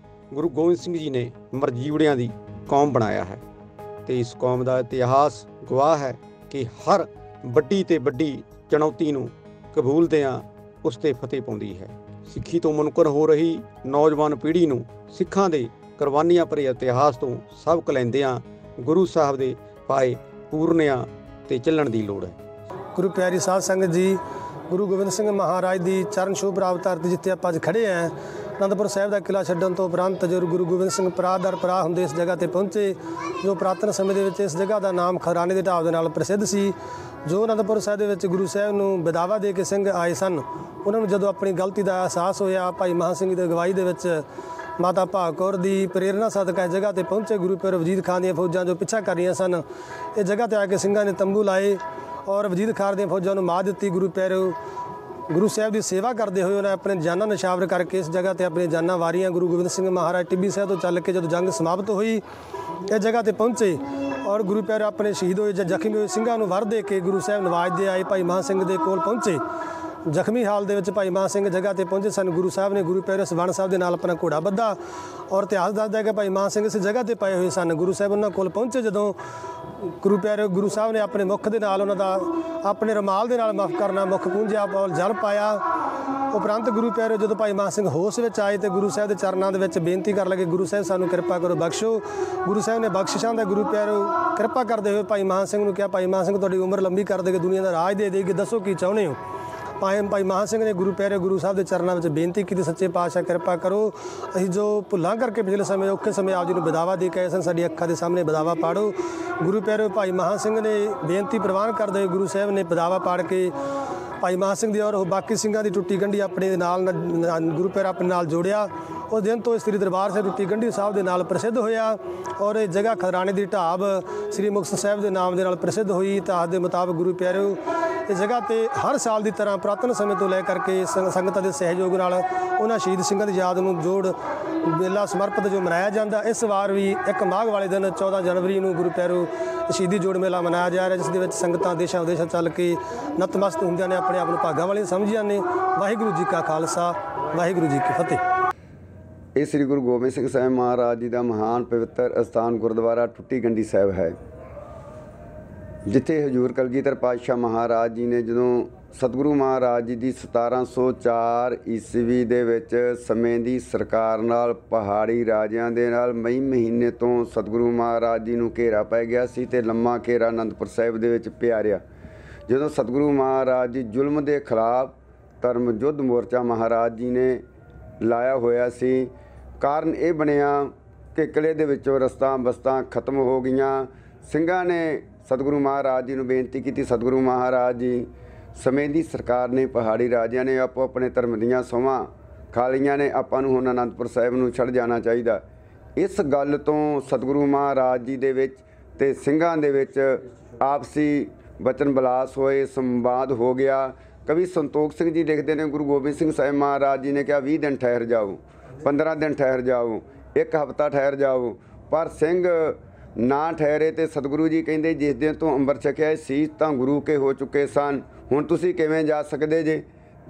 ਗੁਰੂ ਗੋਬਿੰਦ ਸਿੰਘ ਜੀ ਨੇ ਮਰਜੀਵੜਿਆਂ ਦੀ ਕੌਮ ਬਣਾਇਆ ਹੈ ਤੇ ਇਸ ਕੌਮ ਦਾ ਇਤਿਹਾਸ ਗਵਾਹ ਹੈ ਕਿ ਹਰ ਵੱਡੀ ਤੇ ਵੱਡੀ ਚੁਣੌਤੀ ਨੂੰ ਕਬੂਲਦਿਆਂ ਉਸ ਤੇ ਫਤਿਹ ਪਾਉਂਦੀ ਹੈ। ਸਿੱਖੀ ਤੋਂ ਮੁਨਕਰ ਹੋ ਰਹੀ ਨੌਜਵਾਨ ਪੀੜ੍ਹੀ ਨੂੰ ਸਿੱਖਾਂ ਦੇ ਕੁਰਬਾਨੀਆਂ ਭਰੇ ਇਤਿਹਾਸ ਤੋਂ ਸਬਕ ਲੈਂਦਿਆਂ ਗੁਰੂ ਸਾਹਿਬ ਦੇ ਪਾਏ ਪੂਰਨਿਆਂ ਤੇ ਚੱਲਣ ਦੀ ਲੋੜ ਹੈ। ਗੁਰੂ ਪਿਆਰੀ ਸਾਧ ਸੰਗਤ ਜੀ, ਗੁਰੂ ਗੋਬਿੰਦ ਸਿੰਘ ਮਹਾਰਾਜ ਦੀ ਚਰਨ ਛੂਹ ਪ੍ਰਾਪਤ ਧਰਤੀ ਜਿੱਥੇ ਆਪਾਂ ਅੱਜ ਖੜੇ ਹਾਂ, ਅਨੰਦਪੁਰ ਸਾਹਿਬ ਦਾ ਕਿਲ੍ਹਾ ਛੱਡਣ ਤੋਂ ਉਪਰੰਤ ਜਦੋਂ ਗੁਰੂ ਗੋਬਿੰਦ ਸਿੰਘ ਦਰ ਪਰਾਹ ਹੁੰਦੇ ਇਸ ਜਗ੍ਹਾ ਤੇ ਪਹੁੰਚੇ, ਜੋ ਪੁਰਾਤਨ ਸਮੇਂ ਦੇ ਵਿੱਚ ਇਸ ਜਗ੍ਹਾ ਦਾ ਨਾਮ ਖਰਾਣੇ ਦੇ ਢਾਬ ਦੇ ਨਾਲ ਪ੍ਰਸਿੱਧ ਸੀ। ਜੋ ਅਨੰਦਪੁਰ ਸਾਹਿਬ ਦੇ ਵਿੱਚ ਗੁਰੂ ਸਾਹਿਬ ਨੂੰ ਵਿਦਾਵਾ ਦੇ ਕੇ ਸਿੰਘ ਆਏ ਸਨ, ਉਹਨਾਂ ਨੂੰ ਜਦੋਂ ਆਪਣੀ ਗਲਤੀ ਦਾ ਅਹਿਸਾਸ ਹੋਇਆ, ਭਾਈ ਮਹਾਂ ਸਿੰਘ ਦੀ ਅਗਵਾਈ ਦੇ ਵਿੱਚ ਮਾਤਾ ਭਾਗ ਕੌਰ ਦੀ ਪ੍ਰੇਰਨਾ ਸਦਕਾ ਇਸ ਜਗ੍ਹਾ ਤੇ ਪਹੁੰਚੇ। ਗੁਰੂ ਪਿਆਰੇ ਵਜੀਦ ਖਾਨ ਦੀਆਂ ਫੌਜਾਂ ਜੋ ਪਿੱਛਾ ਕਰ ਰਹੀਆਂ ਸਨ, ਇਹ ਜਗ੍ਹਾ ਤੇ ਆ ਕੇ ਸਿੰਘਾਂ ਨੇ ਤੰਬੂ ਲਾਏ ਔਰ ਵਜੀਦ ਖਾਨ ਦੀਆਂ ਫੌਜਾਂ ਨੂੰ ਮਾਤ ਦਿੱਤੀ। ਗੁਰੂ ਪਿਆਰੇ ਗੁਰੂ ਸਾਹਿਬ ਦੀ ਸੇਵਾ ਕਰਦੇ ਹੋਏ ਉਹਨਾਂ ਆਪਣੇ ਜਾਨਾਂ ਨਿਸ਼ਾਵਰ ਕਰਕੇ ਇਸ ਜਗ੍ਹਾ ਤੇ ਆਪਣੀਆਂ ਜਾਨਾਂ ਵਾਰੀਆਂ। ਗੁਰੂ ਗੋਬਿੰਦ ਸਿੰਘ ਮਹਾਰਾਜ ਟਿੱਬੀ ਸਾਹਿਬ ਤੋਂ ਚੱਲ ਕੇ ਜਦੋਂ ਜੰਗ ਸਮਾਪਤ ਹੋਈ, ਇਹ ਜਗ੍ਹਾ ਤੇ ਪਹੁੰਚੇ ਔਰ ਗੁਰੂ ਪਿਆਰੇ ਆਪਣੇ ਸ਼ਹੀਦ ਹੋਏ ਜਾਂ ਜ਼ਖਮੀ ਹੋਏ ਸਿੰਘਾਂ ਨੂੰ ਵਰ ਦੇ ਕੇ ਗੁਰੂ ਸਾਹਿਬ ਨਵਾਜ਼ਦੇ ਆਏ। ਭਾਈ ਮਹਾਂ ਸਿੰਘ ਦੇ ਕੋਲ ਪਹੁੰਚੇ, ਜ਼ਖਮੀ ਹਾਲ ਦੇ ਵਿੱਚ ਭਾਈ ਮਹਾਂ ਸਿੰਘ ਜਗ੍ਹਾ ਤੇ ਪਹੁੰਚੇ ਸਨ। ਗੁਰੂ ਸਾਹਿਬ ਨੇ ਗੁਰੂ ਪਿਆਰੇ ਸਵਰਨ ਸਾਹਿਬ ਦੇ ਨਾਲ ਆਪਣਾ ਘੋੜਾ ਬੱਧਾ ਔਰ ਇਤਿਹਾਸ ਦੱਸਦਾ ਕਿ ਭਾਈ ਮਹਾਂ ਸਿੰਘ ਇਸ ਜਗ੍ਹਾ ਤੇ ਪਏ ਹੋਏ ਸਨ। ਗੁਰੂ ਸਾਹਿਬ ਉਹਨਾਂ ਕੋਲ ਪਹੁੰਚੇ, ਜਦੋਂ ਗੁਰੂ ਪਿਆਰੇ ਗੁਰੂ ਸਾਹਿਬ ਨੇ ਆਪਣੇ ਮੁੱਖ ਦੇ ਨਾਲ ਉਹਨਾਂ ਦਾ ਆਪਣੇ ਰੁਮਾਲ ਦੇ ਨਾਲ ਮਾਫ ਕਰਨਾ ਮੁੱਖ ਪੂੰਝਿਆ ਔਰ ਜਲ ਪਾਇਆ। ਉਪਰੰਤ ਗੁਰੂ ਪਿਆਰੇ ਜਦੋਂ ਭਾਈ ਮਹਾਂ ਸਿੰਘ ਹੋਸ਼ ਵਿੱਚ ਆਏ ਤੇ ਗੁਰੂ ਸਾਹਿਬ ਦੇ ਚਰਨਾਂ ਦੇ ਵਿੱਚ ਬੇਨਤੀ ਕਰਨ ਲੱਗੇ, ਗੁਰੂ ਸਾਹਿਬ ਸਾਨੂੰ ਕਿਰਪਾ ਕਰੋ, ਬਖਸ਼ੋ। ਗੁਰੂ ਸਾਹਿਬ ਨੇ ਬਖਸ਼ਿਸ਼ਾਂ ਦਾ ਗੁਰੂ ਪਿਆਰੇ ਕਿਰਪਾ ਕਰਦੇ ਹੋਏ ਭਾਈ ਮਹਾਂ ਸਿੰਘ ਨੂੰ ਕਿਹਾ, ਭਾਈ ਮਹਾਂ ਸਿੰਘ ਤੁਹਾਡੀ ਉਮਰ ਲੰਬੀ ਕਰ ਦੇਗੇ, ਦੁਨੀਆ ਦਾ ਰਾਜ ਦੇ ਦੇਗੇ, ਦੱਸੋ ਕੀ ਚਾਹੁੰਦੇ ਹੋ। ਭਾਈ ਮਹਾਂ ਸਿੰਘ ਨੇ ਗੁਰੂ ਪਿਆਰੇ ਗੁਰੂ ਸਾਹਿਬ ਦੇ ਚਰਨਾਂ ਵਿੱਚ ਬੇਨਤੀ ਕੀਤੀ, ਸੱਚੇ ਪਾਤਸ਼ਾਹ ਕਿਰਪਾ ਕਰੋ, ਅਸੀਂ ਜੋ ਭੁੱਲਾਂ ਕਰਕੇ ਪਿਛਲੇ ਸਮੇਂ ਔਖੇ ਸਮੇਂ ਆਪ ਜੀ ਨੂੰ ਬਦਾਵਾ ਦੇ ਕੇ ਆਏ ਸਨ, ਸਾਡੀ ਅੱਖਾਂ ਦੇ ਸਾਹਮਣੇ ਬਦਾਵਾ ਪਾੜੋ। ਗੁਰੂ ਪਿਆਰੇ ਭਾਈ ਮਹਾਂ ਸਿੰਘ ਨੇ ਬੇਨਤੀ ਪ੍ਰਵਾਨ ਕਰਦੇ ਹੋਏ ਗੁਰੂ ਸਾਹਿਬ ਨੇ ਬਦਾਵਾ ਪਾੜ ਕੇ ਭਾਈ ਮਹਾਂ ਸਿੰਘ ਦੀ ਔਰ ਬਾਕੀ ਸਿੰਘਾਂ ਦੀ ਟੁੱਟੀ ਗੰਢੀ ਆਪਣੇ ਨਾਲ ਗੁਰੂ ਪਿਆਰਾ ਆਪਣੇ ਨਾਲ ਜੋੜਿਆ। ਉਸ ਦਿਨ ਤੋਂ ਸ੍ਰੀ ਦਰਬਾਰ ਸਾਹਿਬ ਟੁੱਟੀ ਗੰਢੀ ਸਾਹਿਬ ਦੇ ਨਾਲ ਪ੍ਰਸਿੱਧ ਹੋਇਆ ਔਰ ਇਹ ਜਗ੍ਹਾ ਖਰਾਣੇ ਦੀ ਢਾਬ ਸ੍ਰੀ ਮੁਕਤਸਰ ਸਾਹਿਬ ਦੇ ਨਾਮ ਦੇ ਨਾਲ ਪ੍ਰਸਿੱਧ ਹੋਈ। ਇਤਿਹਾਸ ਦੇ ਮੁਤਾਬਕ ਗੁਰੂ ਪਿਆਰਿਓ ਇਸ ਜਗ੍ਹਾ ਤੇ ਹਰ ਸਾਲ ਦੀ ਤਰ੍ਹਾਂ ਪੁਰਾਤਨ ਸਮੇਂ ਤੋਂ ਲੈ ਕਰਕੇ ਸੰਗਤਾਂ ਦੇ ਸਹਿਯੋਗ ਨਾਲ ਉਹਨਾਂ ਸ਼ਹੀਦ ਸਿੰਘਾਂ ਦੀ ਯਾਦ ਨੂੰ ਜੋੜ ਮੇਲਾ ਸਮਰਪਿਤ ਜੋ ਮਨਾਇਆ ਜਾਂਦਾ। ਇਸ ਵਾਰ ਵੀ 1 ਮਾਘ ਵਾਲੇ ਦਿਨ 14 ਜਨਵਰੀ ਨੂੰ ਗੁਰੂ ਪਿਆਰਿਓ ਸ਼ਹੀਦੀ ਜੋੜ ਮੇਲਾ ਮਨਾਇਆ ਜਾ ਰਿਹਾ, ਜਿਸ ਦੇ ਵਿੱਚ ਸੰਗਤਾਂ ਦੇਸ਼ਾਂ ਵਿਦੇਸ਼ਾਂ ਚੱਲ ਕੇ ਨਤਮਸਤਕ ਹੁੰਦਿਆਂ ਨੇ ਆਪਣੇ ਆਪ ਨੂੰ ਭਾਗਾਂ ਵਾਲੀਆਂ ਸਮਝੀਆਂ ਨੇ। ਵਾਹਿਗੁਰੂ ਜੀ ਕਾ ਖਾਲਸਾ, ਵਾਹਿਗੁਰੂ ਜੀ ਕੀ ਫਤਿਹ। ਇਹ ਸ੍ਰੀ ਗੁਰੂ ਗੋਬਿੰਦ ਸਿੰਘ ਸਾਹਿਬ ਮਹਾਰਾਜ ਜੀ ਦਾ ਮਹਾਨ ਪਵਿੱਤਰ ਅਸਥਾਨ ਗੁਰਦੁਆਰਾ ਟੁੱਟੀ ਗੰਢੀ ਸਾਹਿਬ ਹੈ, ਜਿੱਥੇ ਹਜ਼ੂਰ ਕਲਗੀਧਰ ਪਾਤਸ਼ਾਹ ਮਹਾਰਾਜ ਜੀ ਨੇ ਜਦੋਂ ਸਤਿਗੁਰੂ ਮਹਾਰਾਜ ਜੀ ਦੀ 1704 ਈਸਵੀ ਦੇ ਵਿੱਚ ਸਮੇਂ ਦੀ ਸਰਕਾਰ ਨਾਲ ਪਹਾੜੀ ਰਾਜਿਆਂ ਦੇ ਨਾਲ ਮਈ ਮਹੀਨੇ ਤੋਂ ਸਤਿਗੁਰੂ ਮਹਾਰਾਜ ਜੀ ਨੂੰ ਘੇਰਾ ਪੈ ਗਿਆ ਸੀ ਤੇ ਲੰਮਾ ਘੇਰਾ ਅਨੰਦਪੁਰ ਸਾਹਿਬ ਦੇ ਵਿੱਚ ਪਿਆ ਰਿਹਾ। ਜਦੋਂ ਸਤਿਗੁਰੂ ਮਹਾਰਾਜ ਜੀ ਜ਼ੁਲਮ ਦੇ ਖਿਲਾਫ ਧਰਮ ਯੁੱਧ ਮੋਰਚਾ ਮਹਾਰਾਜ ਜੀ ਨੇ ਲਾਇਆ ਹੋਇਆ ਸੀ, ਕਾਰਨ ਇਹ ਬਣਿਆ ਕਿ ਕਿਲ੍ਹੇ ਦੇ ਵਿੱਚੋਂ ਰਸਤਾਂ ਬਸਤਾਂ ਖਤਮ ਹੋ ਗਈਆਂ। ਸਿੰਘਾਂ ਨੇ ਸਤਿਗੁਰੂ ਮਹਾਰਾਜ ਜੀ ਨੂੰ ਬੇਨਤੀ ਕੀਤੀ, ਸਤਿਗੁਰੂ ਮਹਾਰਾਜ ਜੀ ਸਮੇਂ ਦੀ ਸਰਕਾਰ ਨੇ ਪਹਾੜੀ ਰਾਜਿਆਂ ਨੇ ਆਪੋ ਆਪਣੇ ਧਰਮ ਦੀਆਂ ਸਹੁੰਆਂ ਖਾ ਲਈਆਂ ਨੇ, ਆਪਾਂ ਨੂੰ ਹੁਣ ਅਨੰਦਪੁਰ ਸਾਹਿਬ ਨੂੰ ਛੱਡ ਜਾਣਾ ਚਾਹੀਦਾ। ਇਸ ਗੱਲ ਤੋਂ ਸਤਿਗੁਰੂ ਮਹਾਰਾਜ ਜੀ ਦੇ ਵਿੱਚ ਤੇ ਸਿੰਘਾਂ ਦੇ ਵਿੱਚ ਆਪਸੀ ਬਚਨ ਬਿਲਾਸ ਹੋਏ, ਸੰਵਾਦ ਹੋ ਗਿਆ। ਕਵੀ ਸੰਤੋਖ ਸਿੰਘ ਜੀ ਲਿਖਦੇ ਨੇ, ਗੁਰੂ ਗੋਬਿੰਦ ਸਿੰਘ ਸਾਹਿਬ ਮਹਾਰਾਜ ਜੀ ਨੇ ਕਿਹਾ 20 ਦਿਨ ਠਹਿਰ ਜਾਓ, 15 ਦਿਨ ਠਹਿਰ ਜਾਓ, 1 ਹਫ਼ਤਾ ਠਹਿਰ ਜਾਓ, ਪਰ ਸਿੰਘ ਨਾ ਠਹਿਰੇ ਤੇ ਸਤਿਗੁਰੂ ਜੀ ਕਹਿੰਦੇ ਜਿਸ ਦਿਨ ਤੋਂ ਅੰਮ੍ਰਿਤ ਛਕਿਆ ਸੀ ਤਾਂ ਗੁਰੂ ਕੇ ਹੋ ਚੁੱਕੇ ਸਨ, ਹੁਣ ਤੁਸੀਂ ਕਿਵੇਂ ਜਾ ਸਕਦੇ ਜੇ।